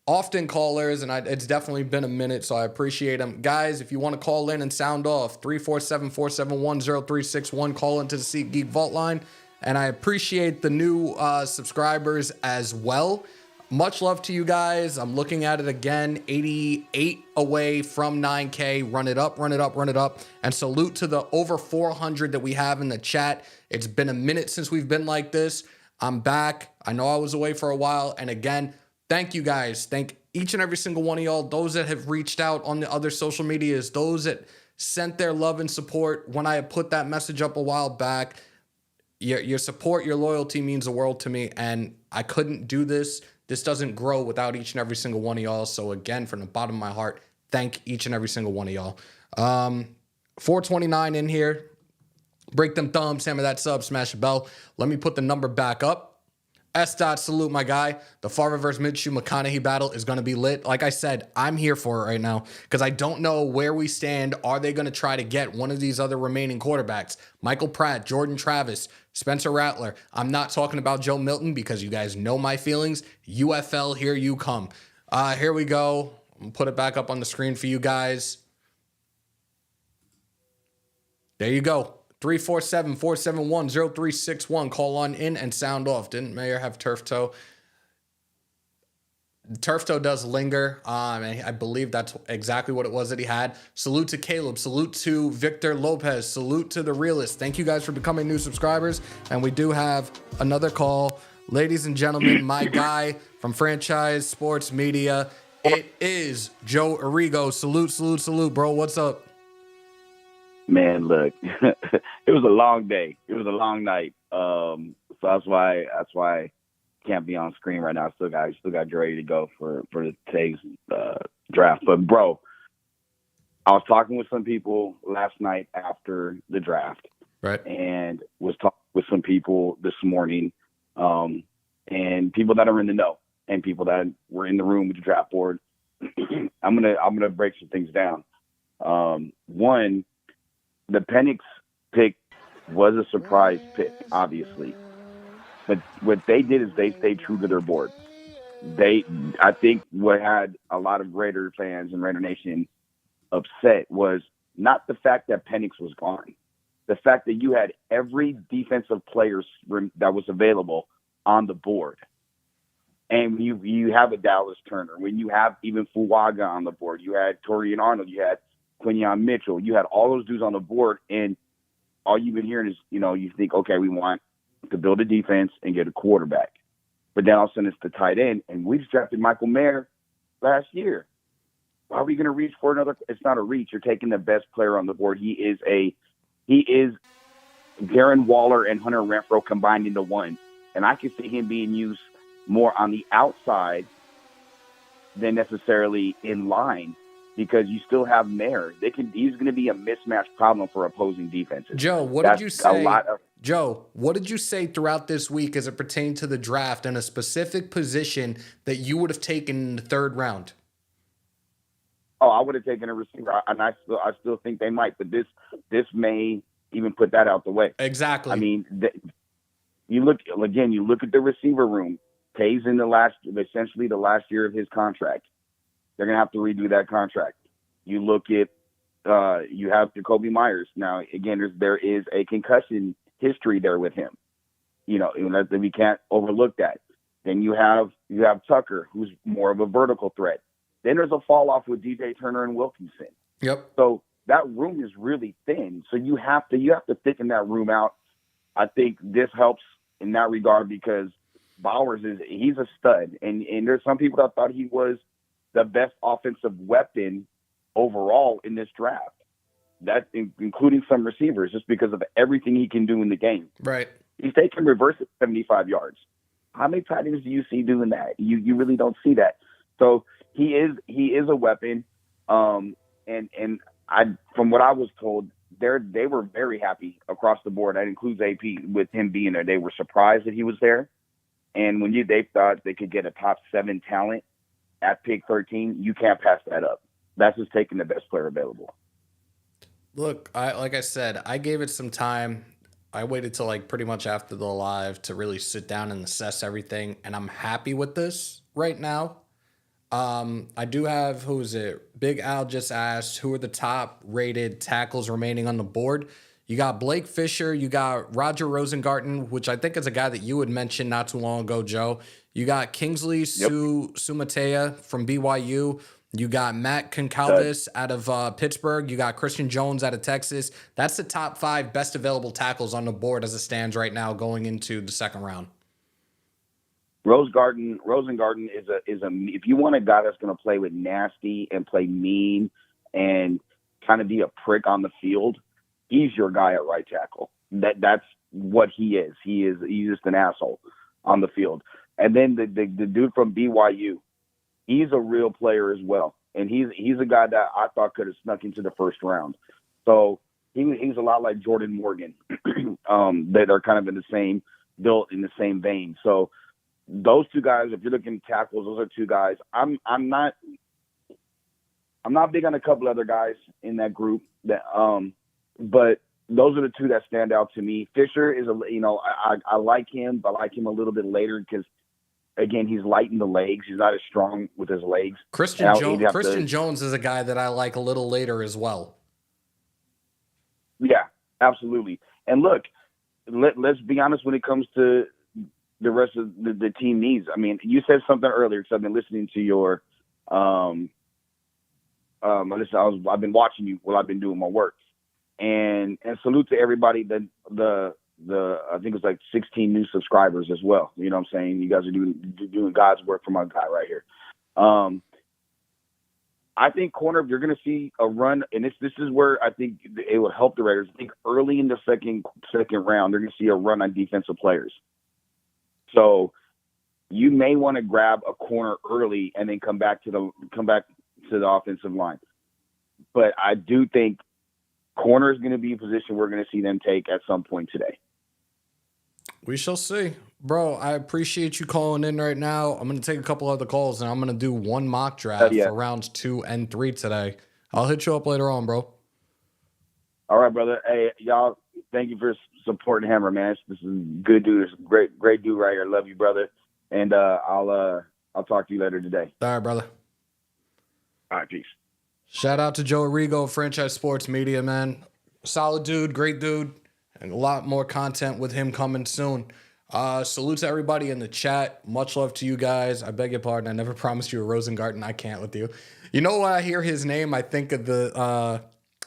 often callers, and it's definitely been a minute, so I appreciate him. Guys, if you want to call in and sound off, 347-471-0361, call into the SeatGeek Vault line. And I appreciate the new subscribers as well. Much love to you guys. I'm looking at it again, 88 away from 9K. Run it up, run it up, run it up. And salute to the over 400 that we have in the chat. It's been a minute since we've been like this. I'm back. I know I was away for a while. And again, thank you guys. Thank each and every single one of y'all. Those that have reached out on the other social medias. Those that sent their love and support when I had put that message up a while back. Your support, your loyalty means the world to me. And I couldn't do this. This doesn't grow without each and every single one of y'all. So again, from the bottom of my heart, thank each and every single one of y'all. 429 in here. Break them thumbs, hammer that sub, smash the bell. Let me put the number back up. Salute, my guy. The Favre versus Minshew McConaughey battle is going to be lit. Like I said, I'm here for it right now because I don't know where we stand. Are they going to try to get one of these other remaining quarterbacks? Michael Pratt, Jordan Travis, Spencer Rattler. I'm not talking about Joe Milton because you guys know my feelings. UFL, here you come. Here we go. I'm going to put it back up on the screen for you guys. There you go. 347-471-0361. Call on in and sound off. Didn't Mayor have turf toe? Turf toe does linger. And I believe that's exactly what it was that he had. Salute to Caleb. Salute to Victor Lopez. Salute to the Realist. Thank you guys for becoming new subscribers. And we do have another call. Ladies and gentlemen, my guy from Franchise Sports Media. It is Joe Arrigo. Salute, salute, salute, bro. What's up? Man, look, it was a long day. It was a long night. So that's why I can't be on screen right now. I still got ready to go for today's draft. But bro, I was talking with some people last night after the draft, right? And was talking with some people this morning, and people that are in the know, and people that were in the room with the draft board. I'm gonna break some things down. One, the Penix pick was a surprise pick, obviously, but what they did is they stayed true to their board. I think what had a lot of Raider fans and Raider Nation upset was not the fact that Penix was gone, the fact that you had every defensive player that was available on the board. And you have a Dallas Turner, when you have even Fuaga on the board, you had Torian Arnold, you had Quinyon Mitchell, you had all those dudes on the board, and all you've been hearing is, you think, okay, we want to build a defense and get a quarterback. But then all of a sudden it's the tight end, and we just drafted Michael Mayer last year. Why are we going to reach for another? It's not a reach. You're taking the best player on the board. He is Darren Waller and Hunter Renfrow combined into one. And I can see him being used more on the outside than necessarily in line, because you still have Mayer. He's going to be a mismatch problem for opposing defenses. Joe, what did you say? Joe, what did you say throughout this week as it pertained to the draft and a specific position that you would have taken in the third round? Oh, I would have taken a receiver, and I still think they might, but this may even put that out the way. Exactly. I mean, you look at the receiver room. Tays in essentially the last year of his contract. They're gonna have to redo that contract. You look at you have Jacoby Myers. Now again, there is a concussion history there with him. We can't overlook that. Then you have Tucker, who's more of a vertical threat. Then there's a fall off with DJ Turner and Wilkinson. Yep. So that room is really thin. So you have to thicken that room out. I think this helps in that regard because Bowers he's a stud, and there's some people that thought he was the best offensive weapon overall in this draft. That including some receivers, just because of everything he can do in the game. Right. He's taking reverse at 75 yards. How many tight ends do you see doing that? You really don't see that. So he is a weapon. And from what I was told, they were very happy across the board. That includes AP with him being there. They were surprised that he was there. And when they thought they could get a top 7 talent at pick 13, you can't pass that up. That's just taking the best player available. Look, like I said, I gave it some time. I waited till pretty much after the live to really sit down and assess everything, and I'm happy with this right now. I do have, who is it? Big Al just asked, who are the top rated tackles remaining on the board? You got Blake Fisher, you got Roger Rosengarten, which I think is a guy that you had mentioned not too long ago, Joe. You got Kingsley Sumatea from BYU. You got Matt Concalves out of Pittsburgh. You got Christian Jones out of Texas. That's the top 5 best available tackles on the board as it stands right now going into the second round. Rosengarten is a if you want a guy that's going to play with nasty and play mean and kind of be a prick on the field, he's your guy at right tackle. That's what he is. He's just an asshole on the field. And then the dude from BYU, he's a real player as well. And he's a guy that I thought could have snuck into the first round. So he's a lot like Jordan Morgan. They're kind of in the same built in the same vein. So those two guys, if you're looking at tackles, those are two guys. I'm not big on a couple other guys in that group that but those are the two that stand out to me. Fisher is I like him, but I like him a little bit later because again, he's light in the legs. He's not as strong with his legs. Christian Jones is a guy that I like a little later as well. Yeah, absolutely. And look, let's be honest when it comes to the rest of the team needs. I mean, you said something earlier because I've been listening to your I've been watching you while I've been doing my work. And salute to everybody the I think it's like 16 new subscribers as well. You know what I'm saying? You guys are doing God's work for my guy right here. I think corner, you're going to see a run, and this is where I think it will help the Raiders. I think early in the second round, they're going to see a run on defensive players. So you may want to grab a corner early and then come back to the offensive line. But I do think corner is going to be a position we're going to see them take at some point today. We shall see. Bro, I appreciate you calling in right now. I'm going to take a couple other calls, and I'm going to do one mock draft for rounds 2 and 3 today. I'll hit you up later on, bro. All right, brother. Hey, y'all, thank you for supporting Hammer, man. This is a good dude. This is a great dude right here. Love you, brother. And I'll talk to you later today. All right, brother. All right, peace. Shout out to Joe Arrigo, Franchise Sports Media, man. Solid dude, great dude, and a lot more content with him coming soon. Salute to everybody in the chat. Much love to you guys. I beg your pardon. I never promised you a Rosengarten. I can't with you. You know, when I hear his name, I think of the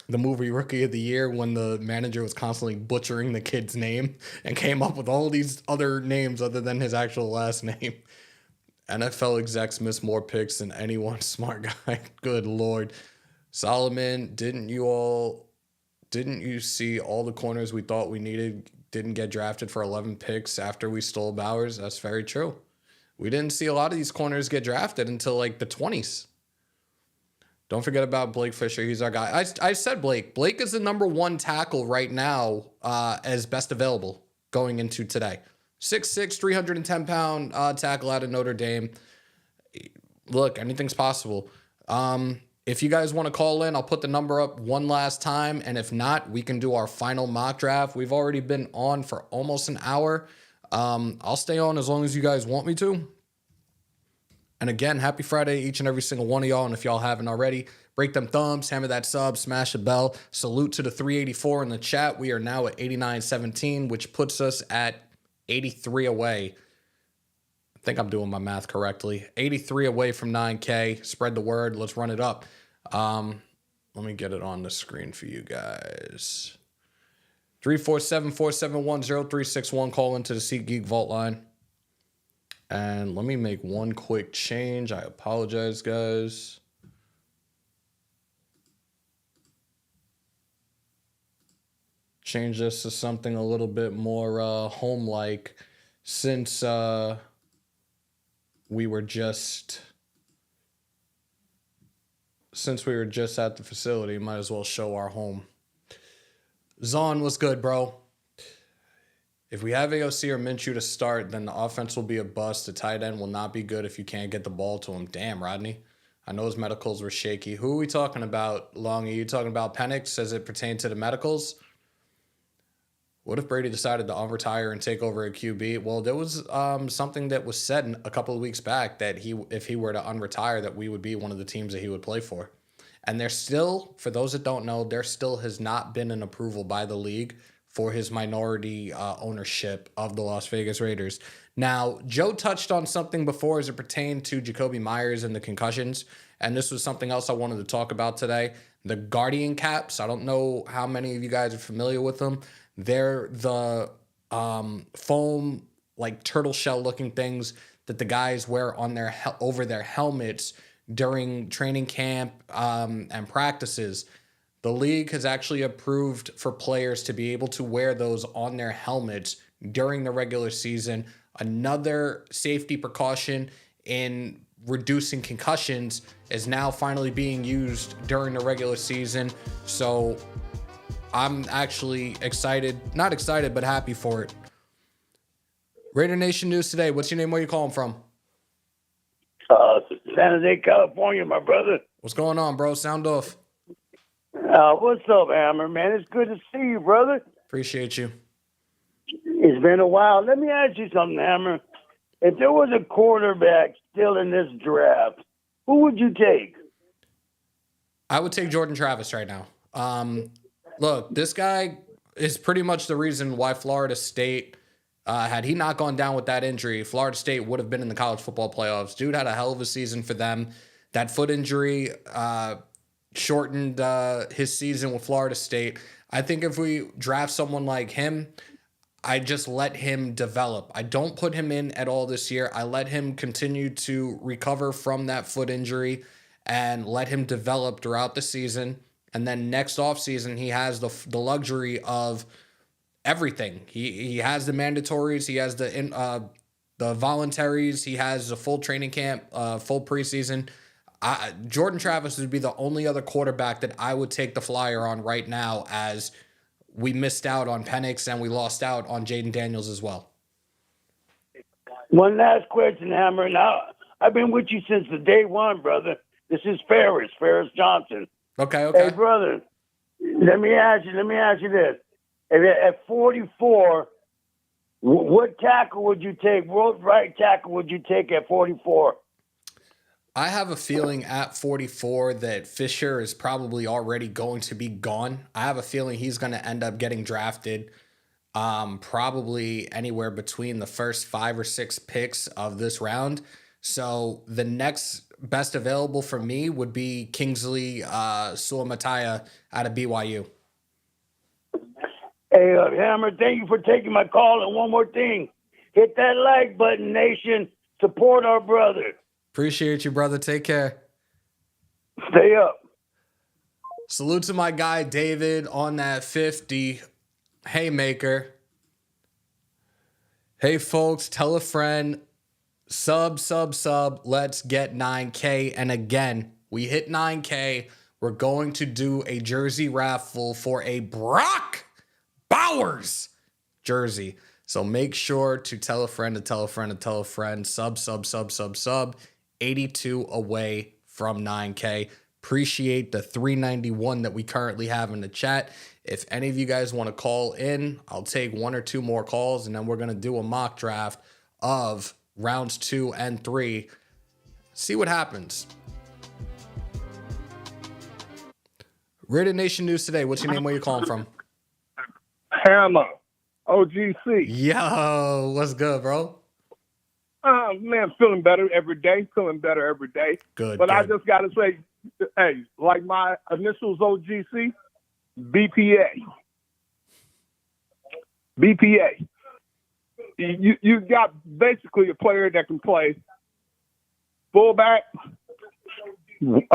movie Rookie of the Year when the manager was constantly butchering the kid's name and came up with all these other names other than his actual last name. NFL execs miss more picks than anyone smart guy. Good Lord. Solomon, didn't you see all the corners we thought we needed didn't get drafted for 11 picks after we stole Bowers? That's very true. We didn't see a lot of these corners get drafted until like the 20s. Don't forget about Blake Fisher. He's our guy. I said Blake. Blake is the number 1 tackle right now as best available going into today. 6'6", 310-pound tackle out of Notre Dame. Look, anything's possible. If you guys want to call in, I'll put the number up one last time. And if not, we can do our final mock draft. We've already been on for almost an hour. I'll stay on as long as you guys want me to. And again, happy Friday, each and every single one of y'all. And if y'all haven't already, break them thumbs, hammer that sub, smash the bell. Salute to the 384 in the chat. We are now at 89-17, which puts us at 83 away. I think I'm doing my math correctly. 83 away from 9K. Spread the word. Let's run it up. Let me get it on the screen for you guys. 347-471-0361. Call into the SeatGeek Vault line. And let me make one quick change. I apologize, guys. Change this to something a little bit more home-like since we were just at the facility. Might as well show our home. Zon, what's good, bro? If we have AOC or Minshew to start, then the offense will be a bust. The tight end will not be good if you can't get the ball to him. Damn, Rodney. I know his medicals were shaky. Who are we talking about, Long? Are you talking about Penix as it pertains to the medicals? What if Brady decided to unretire and take over at QB? Well, there was something that was said a couple of weeks back that if he were to unretire, that we would be one of the teams that he would play for. And there's still, for those that don't know, there still has not been an approval by the league for his minority ownership of the Las Vegas Raiders. Now, Joe touched on something before as it pertained to Jacoby Myers and the concussions, and this was something else I wanted to talk about today. The Guardian caps, I don't know how many of you guys are familiar with them. They're the foam, like turtle shell looking things that the guys wear on their over their helmets during training camp and practices. The league has actually approved for players to be able to wear those on their helmets during the regular season. Another safety precaution in reducing concussions is now finally being used during the regular season. So I'm actually excited, not excited, but happy for it. Raider Nation News today. What's your name? Where you calling from? San Jose, California, my brother. What's going on, bro? Sound off. What's up, Hammer, man? It's good to see you, brother. Appreciate you. It's been a while. Let me ask you something, Hammer. If there was a quarterback still in this draft, who would you take? I would take Jordan Travis right now. Look, this guy is pretty much the reason why Florida State, had he not gone down with that injury, Florida State would have been in the college football playoffs. Dude had a hell of a season for them. That foot injury shortened his season with Florida State. I think if we draft someone like him, I just let him develop. I don't put him in at all this year. I let him continue to recover from that foot injury. and let him develop throughout the season. And then next offseason, he has the luxury of everything. He has the mandatories, he has the voluntaries, he has a full training camp, full preseason. Jordan Travis would be the only other quarterback that I would take the flyer on right now, as we missed out on Penix and we lost out on Jaden Daniels as well. One last question, Hammer. Now, I've been with you since the day one, brother. This is Ferris Johnson. Okay. Hey, brother, let me ask you this. At 44, what tackle would you take? What right tackle would you take at 44? I have a feeling at 44 that Fisher is probably already going to be gone. I have a feeling he's going to end up getting drafted probably anywhere between the first 5 or 6 picks of this round. So the next best available for me would be Kingsley Suamataia out of BYU. Hey, Hammer, thank you for taking my call. And one more thing, hit that like button, nation. Support our brother. Appreciate you, brother. Take care. Stay up. Salute to my guy, David, on that 50 haymaker. Hey, folks, tell a friend. Sub. Let's get 9K. And again, we hit 9K. We're going to do a jersey raffle for a Brock Bowers jersey. So make sure to tell a friend to tell a friend to tell a friend. Sub. 82 away from 9K. Appreciate the 391 that we currently have in the chat. If any of you guys want to call in, I'll take 1 or 2 more calls, and then we're going to do a mock draft of rounds 2 and 3. See what happens. Raider Nation News today. What's your name? Where you calling from? Hammer, OGC. Yo, what's good, bro? Man, feeling better every day. Good. But I just got to say, hey, like my initials OGC, BPA. You got basically a player that can play fullback, can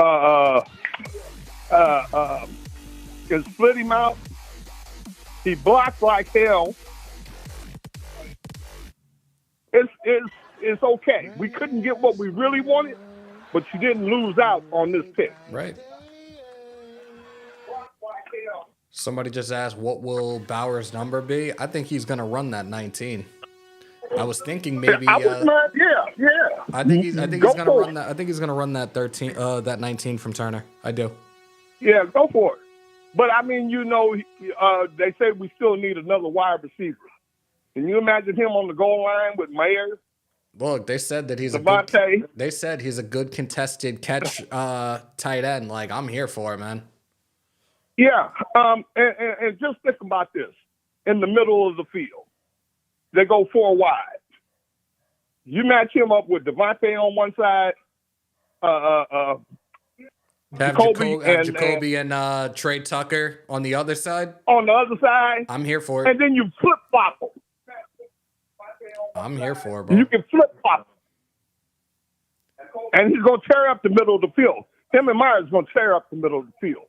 split him out. He blocks like hell. It's okay. We couldn't get what we really wanted, but you didn't lose out on this pick. Right. Somebody just asked, what will Bauer's number be? I think he's going to run that 19. I was thinking maybe. I was not, yeah. I think he's going to run that. I think he's going to run that 13, that 19 from Turner. I do. Yeah, go for it. But I mean, they say we still need another wide receiver. Can you imagine him on the goal line with Mayer? Look, they said that he's they said he's a good contested catch tight end. Like, I'm here for it, man. Yeah, and just think about this. In the middle of the field, they go 4 wide. You match him up with Devontae on one side, Jacoby and Trey Tucker on the other side. On the other side. I'm here for it. And then you flip-flop them. I'm here for it, bro. You can flip-flop them. And he's going to tear up the middle of the field. Him and Myers going to tear up the middle of the field.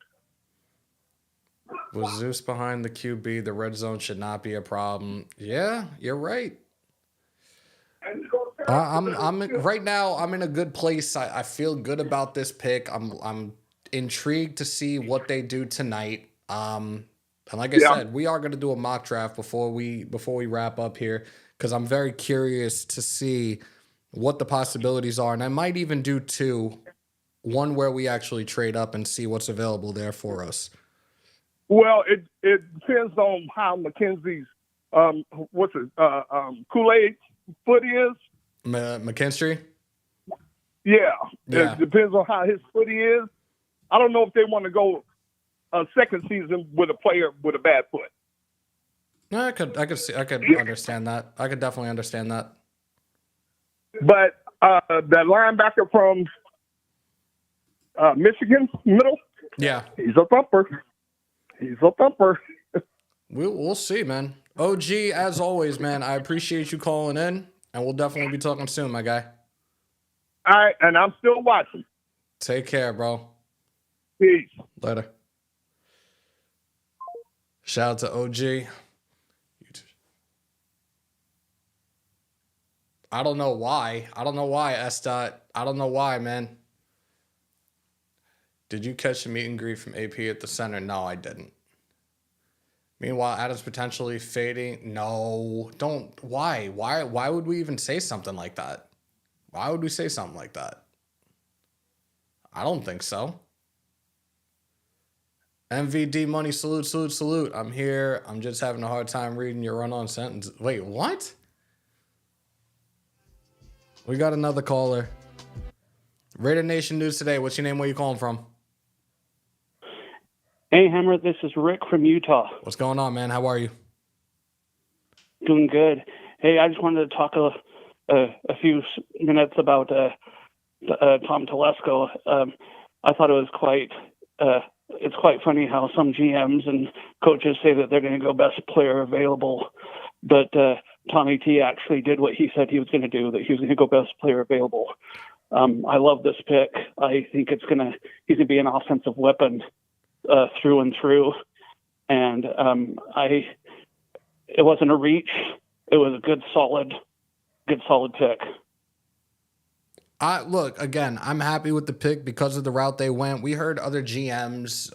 With Zeus behind the QB, the red zone should not be a problem. Yeah, you're right. I'm right now. I'm in a good place. I feel good about this pick. I'm intrigued to see what they do tonight. And like I said, we are going to do a mock draft before we wrap up here, because I'm very curious to see what the possibilities are, and I might even do 2, one where we actually trade up and see what's available there for us. Well, it depends on how McKenzie's Kool-Aid foot is. McKinstry? Yeah. It depends on how his foot is. I don't know if they want to go a second season with a player with a bad foot. No, I could understand that. I could definitely understand that. But that linebacker from Michigan Middle, he's a thumper. We'll see, man. OG, as always, man, I appreciate you calling in, and we'll definitely be talking soon, my guy. All right, and I'm still watching. Take care, bro. Peace. Later. Shout out to OG. I don't know why. S. Dot. I don't know why, man. Did you catch the meet and greet from AP at the center? No, I didn't. Meanwhile, Adams potentially fading. No, don't. Why? Why would we even say something like that? Why would we say something like that? I don't think so. MVD money, salute. I'm here. I'm just having a hard time reading your run-on sentence. Wait, what? We got another caller. Raider Nation News Today. What's your name? Where you calling from? Hey, Hammer. This is Rick from Utah. What's going on, man? How are you? Doing good. Hey, I just wanted to talk a few minutes about Tom Telesco. I thought it was it's quite funny how some GMs and coaches say that they're going to go best player available, but Tommy T actually did what he said he was going to do, that he was going to go best player available. I love this pick. I think he's going to be an offensive weapon through and through. And it wasn't a reach. It was a good solid pick. Look, again, I'm happy with the pick because of the route they went. We heard other GMs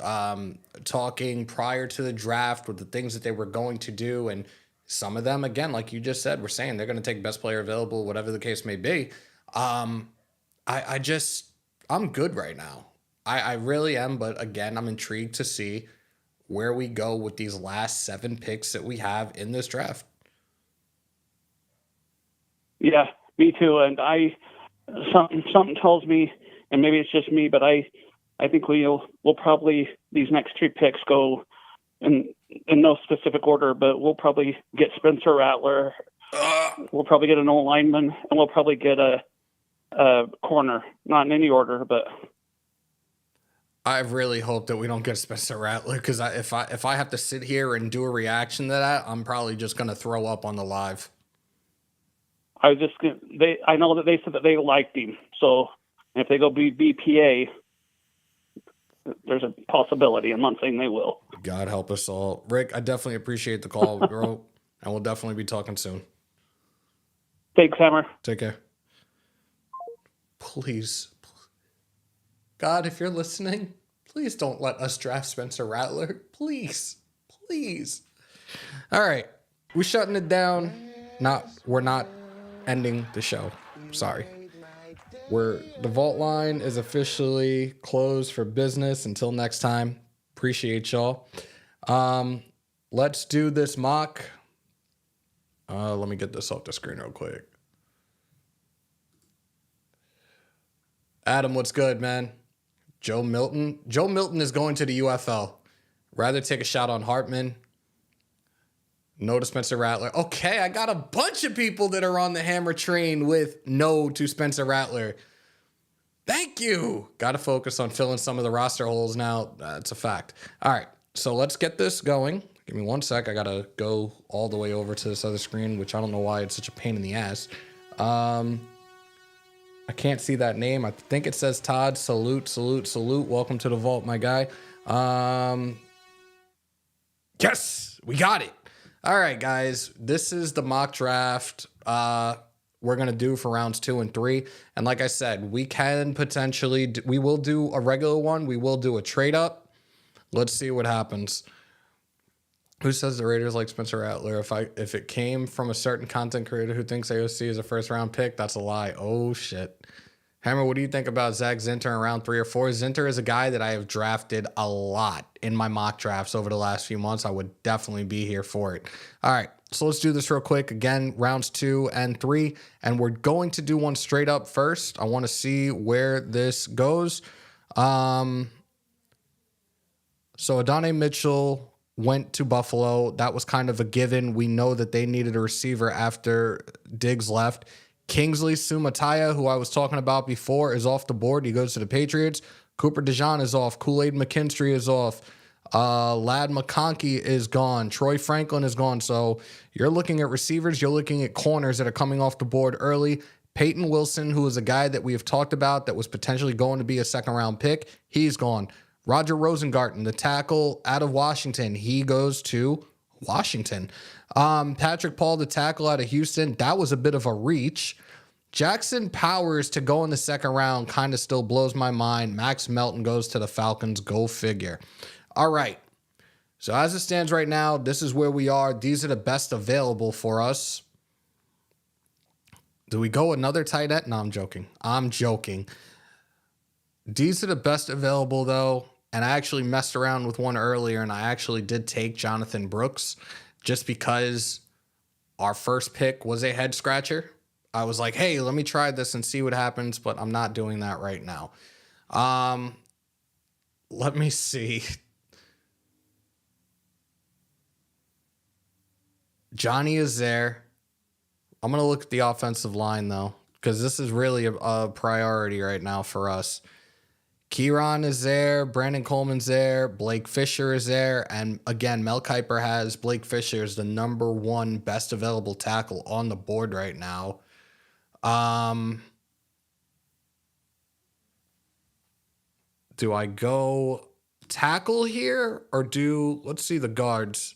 talking prior to the draft with the things that they were going to do. And some of them, again, like you just said, were saying they're going to take best player available, whatever the case may be. I'm good right now. I really am. But again, I'm intrigued to see where we go with these last 7 picks that we have in this draft. Yeah, me too. And something tells me, and maybe it's just me, but I think we'll probably, these next 3 picks go in no specific order, but we'll probably get Spencer Rattler. We'll probably get an old lineman, and we'll probably get a corner. Not in any order, but I really hope that we don't get Spencer Rattler, because if I have to sit here and do a reaction to that, I'm probably just going to throw up on the live. I know that they said that they liked him. So if they go BPA, there's a possibility. I'm not saying they will. God help us all. Rick, I definitely appreciate the call, bro. And we'll definitely be talking soon. Thanks, Hammer. Take care. Please. God, if you're listening, please don't let us draft Spencer Rattler. Please. All right. We're shutting it down. We're not ending the show. Sorry. The vault line is officially closed for business until next time. Appreciate y'all. Let's do this mock. Let me get this off the screen real quick. Adam, what's good, man? Joe Milton is going to the UFL. Rather take a shot on Hartman. No to Spencer Rattler. Okay, I got a bunch of people that are on the Hammer train with no to Spencer Rattler. Thank you. Got to focus on filling some of the roster holes now. That's a fact. All right, so let's get this going. Give me 1 sec. I got to go all the way over to this other screen, which I don't know why it's such a pain in the ass. I can't see that name. I think it says Todd. Salute. Welcome to the vault, my guy. Yes, we got it. All right, guys, this is the mock draft we're going to do for rounds 2 and 3. And like I said, we can potentially, we will do a regular one. We will do a trade up. Let's see what happens. Who says the Raiders like Spencer Rattler? If it came from a certain content creator who thinks AOC is a first round pick, that's a lie. Oh, shit. Hammer, what do you think about Zach Zinter in round 3 or 4? Zinter is a guy that I have drafted a lot in my mock drafts over the last few months. I would definitely be here for it. All right, so let's do this real quick. Again, rounds 2 and 3, and we're going to do one straight up first. I want to see where this goes. So Adonai Mitchell went to Buffalo. That was kind of a given. We know that they needed a receiver after Diggs left. Kingsley Sumataya, who I was talking about before, is off the board. He goes to the Patriots. Cooper DeJean is off. Kool-Aid McKinstry is off. Lad McConkey is gone. Troy Franklin is gone. So you're looking at receivers. You're looking at corners that are coming off the board early. Peyton Wilson, who is a guy that we have talked about that was potentially going to be a second round pick, he's gone. Roger Rosengarten, the tackle out of Washington, he goes to Washington. Patrick Paul, the tackle out of Houston, that was a bit of a reach. Jackson Powers to go in the second round kind of still blows my mind. Max Melton goes to the Falcons. Go figure. All right. So as it stands right now, this is where we are. These are the best available for us. Do we go another tight end? No, I'm joking. I'm joking. These are the best available, though. And I actually messed around with one earlier, and I actually did take Jonathan Brooks just because our first pick was a head scratcher. I was like, hey, let me try this and see what happens, but I'm not doing that right now. Let me see. Johnny is there. I'm going to look at the offensive line, though, because this is really a priority right now for us. Kieran is there. Brandon Coleman's there. Blake Fisher is there. And again, Mel Kiper has Blake Fisher as the number one best available tackle on the board right now. Do I go tackle here or let's see the guards.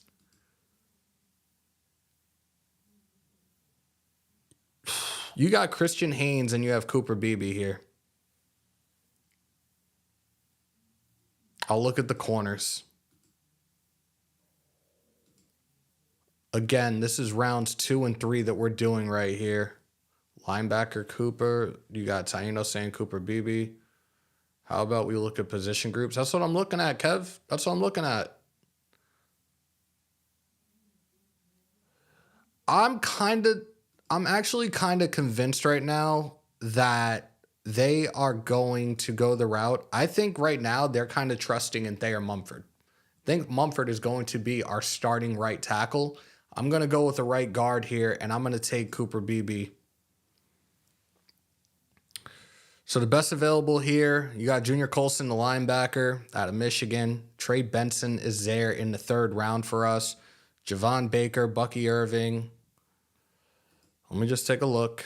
You got Christian Haynes and you have Cooper Beebe here. I'll look at the corners. Again, this is rounds 2 and 3 that we're doing right here. Linebacker Cooper. You got Taino saying Cooper Beebe. How about we look at position groups? That's what I'm looking at, Kev. That's what I'm looking at. I'm actually kind of convinced right now that they are going to go the route. I think right now they're kind of trusting in Thayer Mumford. I think Mumford is going to be our starting right tackle. I'm going to go with the right guard here, and I'm going to take Cooper Beebe. So the best available here, you got Junior Colson, the linebacker out of Michigan. Trey Benson is there in the 3rd round for us. Javon Baker, Bucky Irving. Let me just take a look.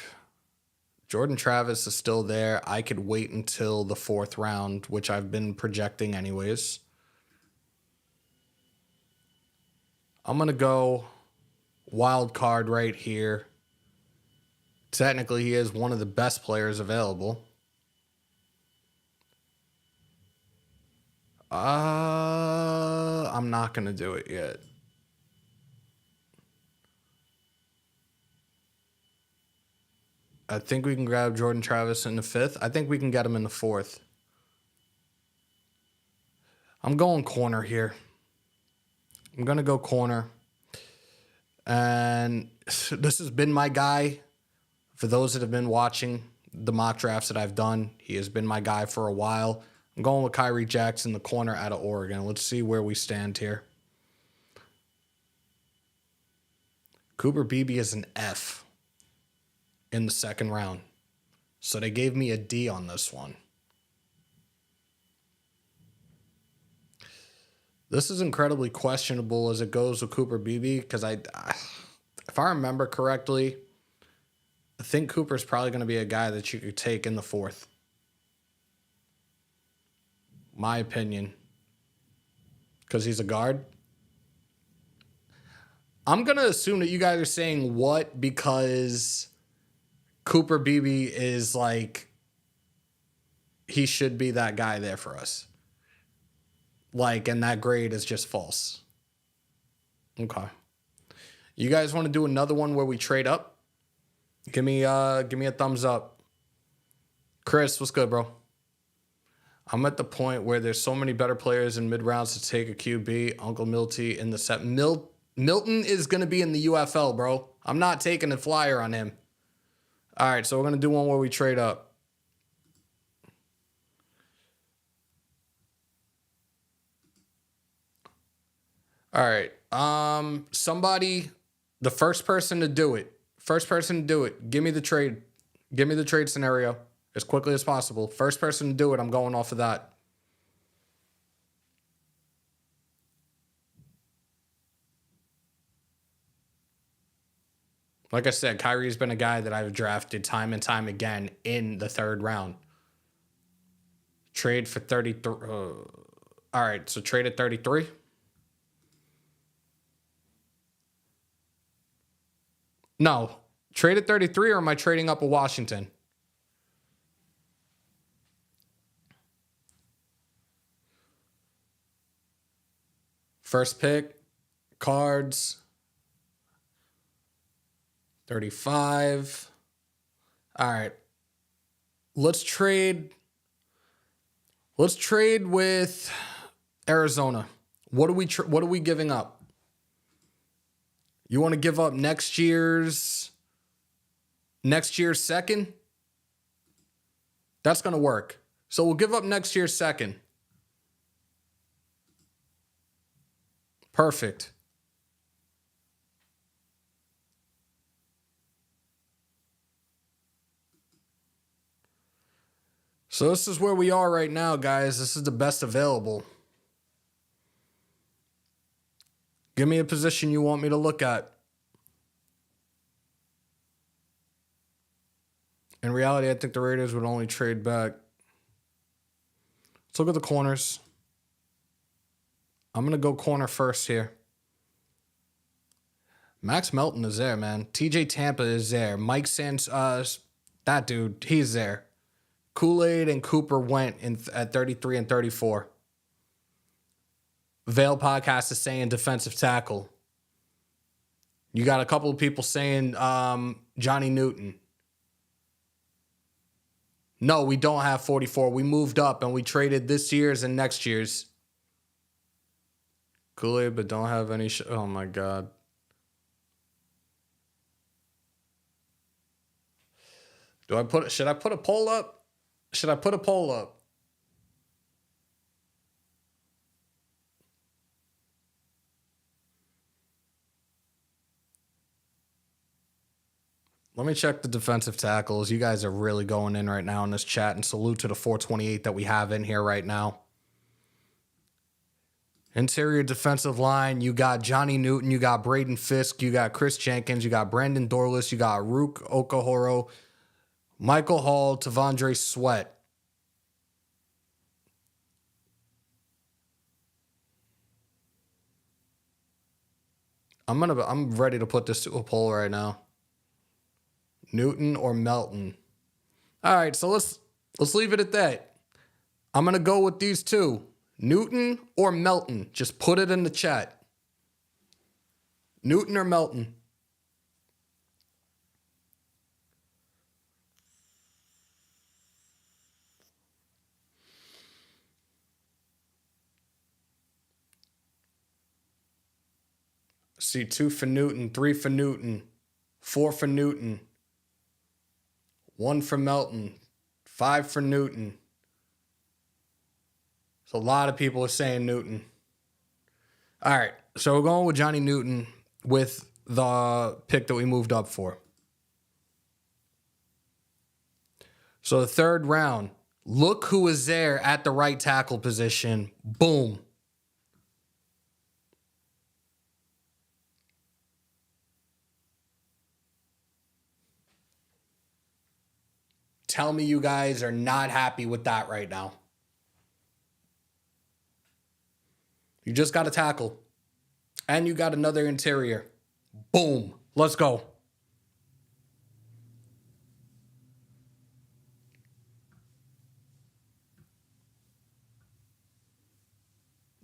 Jordan Travis is still there. I could wait until the 4th round, which I've been projecting anyways. I'm going to go wild card right here. Technically, he is one of the best players available. I'm not going to do it yet. I think we can grab Jordan Travis in the 5th. I think we can get him in the 4th. I'm going corner here. I'm going to go corner. And this has been my guy. For those that have been watching the mock drafts that I've done, he has been my guy for a while. I'm going with Kyrie Jackson, the corner out of Oregon. Let's see where we stand here. Cooper Beebe is an F in the 2nd round. So they gave me a D on this one. This is incredibly questionable as it goes with Cooper Beebe because if I remember correctly, I think Cooper's probably going to be a guy that you could take in the 4th. My opinion. Because he's a guard. I'm going to assume that you guys are saying what because Cooper Beebe is like, he should be that guy there for us. Like, and that grade is just false. Okay. You guys want to do another one where we trade up? Give me a thumbs up. Chris, what's good, bro? I'm at the point where there's so many better players in mid rounds to take a QB. Uncle Milty in the set. Milton is going to be in the UFL, bro. I'm not taking a flyer on him. All right, so we're going to do one where we trade up. All right. Somebody, the first person to do it. Give me the trade. Give me the trade scenario as quickly as possible. First person to do it, I'm going off of that. Like I said, Kyrie's been a guy that I've drafted time and time again in the third round. Trade for 33. All right, so trade at 33. No, trade at 33, or am I trading up a Washington? First pick, cards, 35. All right. Let's trade with Arizona. What are we giving up? You want to give up next year's second? That's going to work. So we'll give up next year's second. Perfect. So this is where we are right now, guys. This is the best available. Give me a position you want me to look at. In reality, I think the Raiders would only trade back. Let's look at the corners. I'm going to go corner first here. Max Melton is there, man. TJ Tampa is there. Mike Sands, that dude, he's there. Kool-Aid and Cooper went at 33 and 34. Vail Podcast is saying defensive tackle. You got a couple of people saying Johnny Newton. No, we don't have 44. We moved up and we traded this year's and next year's. Kool-Aid, but don't have any. Oh my God. Should I put a poll up? Should I put a poll up? Let me check the defensive tackles. You guys are really going in right now in this chat, and salute to the 428 that we have in here right now. Interior defensive line, you got Johnny Newton, you got Braden Fisk, you got Chris Jenkins, you got Brandon Dorless, you got Rook Okahoro, Michael Hall, Tavondre Sweat. I'm ready to put this to a poll right now. Newton or Melton? All right, so let's leave it at that. I'm gonna go with these two. Newton or Melton? Just put it in the chat. Newton or Melton? See, 2 for Newton, 3 for Newton, 4 for Newton, 1 for Melton, 5 for Newton. So a lot of people are saying Newton. All right, so we're going with Johnny Newton with the pick that we moved up for. So the third round, look who is there at the right tackle position. Boom. Tell me you guys are not happy with that right now. You just got a tackle. And you got another interior. Boom. Let's go.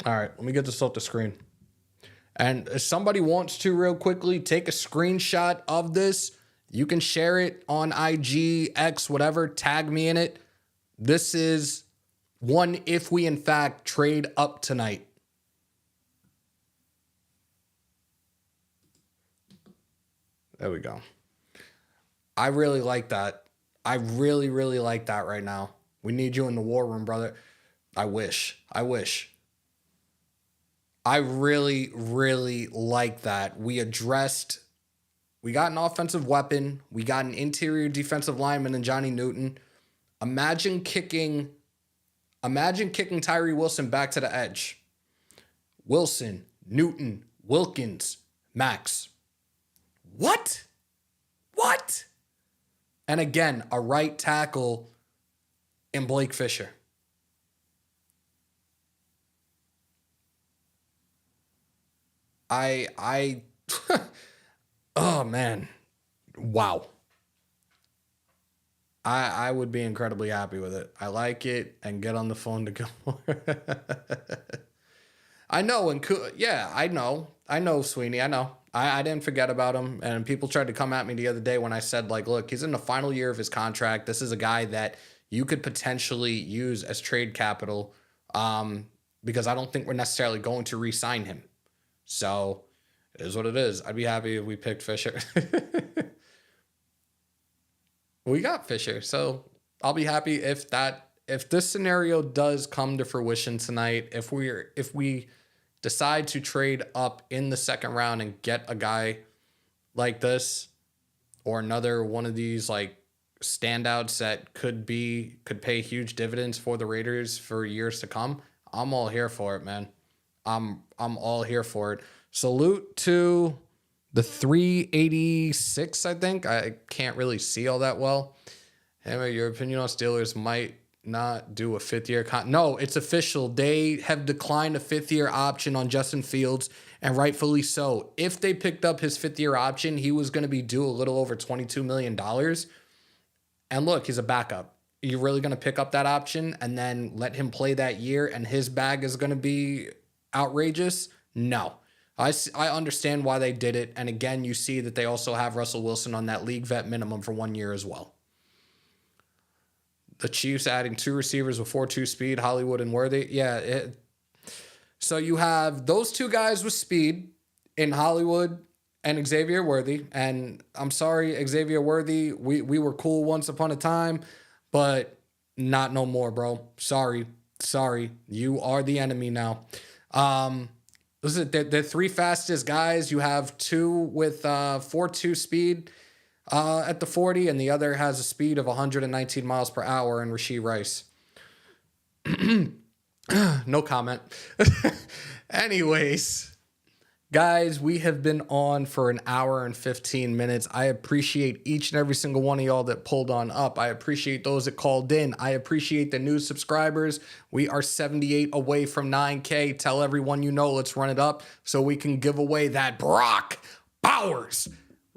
All right, let me get this off the screen. And if somebody wants to real quickly take a screenshot of this, you can share it on IG, X, whatever. Tag me in it. This is one if we, in fact, trade up tonight. There we go. I really like that. I really, really like that right now. We need you in the war room, brother. I wish. I really, really like that. We got an offensive weapon. We got an interior defensive lineman in Johnny Newton. Imagine kicking Tyree Wilson back to the edge. Wilson, Newton, Wilkins, Max. What? What? And again, a right tackle in Blake Fisher. Oh man. Wow. I would be incredibly happy with it. I like it, and get on the phone to go. I know, I know Sweeney. I know. I didn't forget about him, and people tried to come at me the other day when I said, like, look, he's in the final year of his contract. This is a guy that you could potentially use as trade capital, because I don't think we're necessarily going to re-sign him. So it is what it is. I'd be happy if we picked Fisher. We got Fisher, so I'll be happy if this scenario does come to fruition tonight. If we decide to trade up in the second round and get a guy like this, or another one of these like standouts that could pay huge dividends for the Raiders for years to come, I'm all here for it, man. I'm all here for it. Salute to the 386, I think. I can't really see all that well. Hammer, your opinion on Steelers might not do a fifth-year No, it's official. They have declined a fifth-year option on Justin Fields, and rightfully so. If they picked up his fifth-year option, he was going to be due a little over $22 million. And look, he's a backup. You're really going to pick up that option and then let him play that year and his bag is going to be outrageous? No. I understand why they did it. And again, you see that they also have Russell Wilson on that league vet minimum for 1 year as well. The Chiefs adding 2 receivers with 4.2 speed, Hollywood and Worthy. Yeah. So you have those 2 guys with speed in Hollywood and Xavier Worthy. And I'm sorry, Xavier Worthy, we were cool once upon a time, but not no more, bro. Sorry. You are the enemy now. Listen, they're 3 fastest guys. You have 2 with 4.2 speed at the 40, and the other has a speed of 119 miles per hour in Rashee Rice. No comment. Anyways, guys, we have been on for an hour and 15 minutes. I appreciate each and every single one of y'all that pulled on up. I appreciate those that called in. I appreciate the new subscribers. We are 78 away from 9K. Tell everyone you know, let's run it up so we can give away that Brock Bowers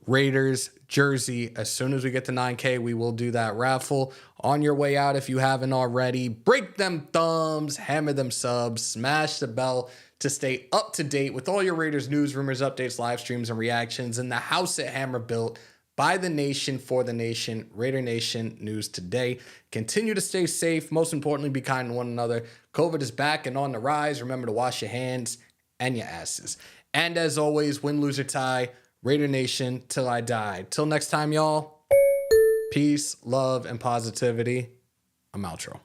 Raiders jersey. As soon as we get to 9K, we will do that raffle. On your way out, if you haven't already, break them thumbs, hammer them subs, smash the bell to stay up to date with all your Raiders news, rumors, updates, live streams, and reactions in the house at Hammer built by the nation for the nation. Raider Nation News Today. Continue to stay safe. Most importantly, be kind to one another. COVID is back and on the rise. Remember to wash your hands and your asses. And as always, win, lose, or tie, Raider Nation till I die. Till next time, y'all. Peace, love, and positivity. I'm outro.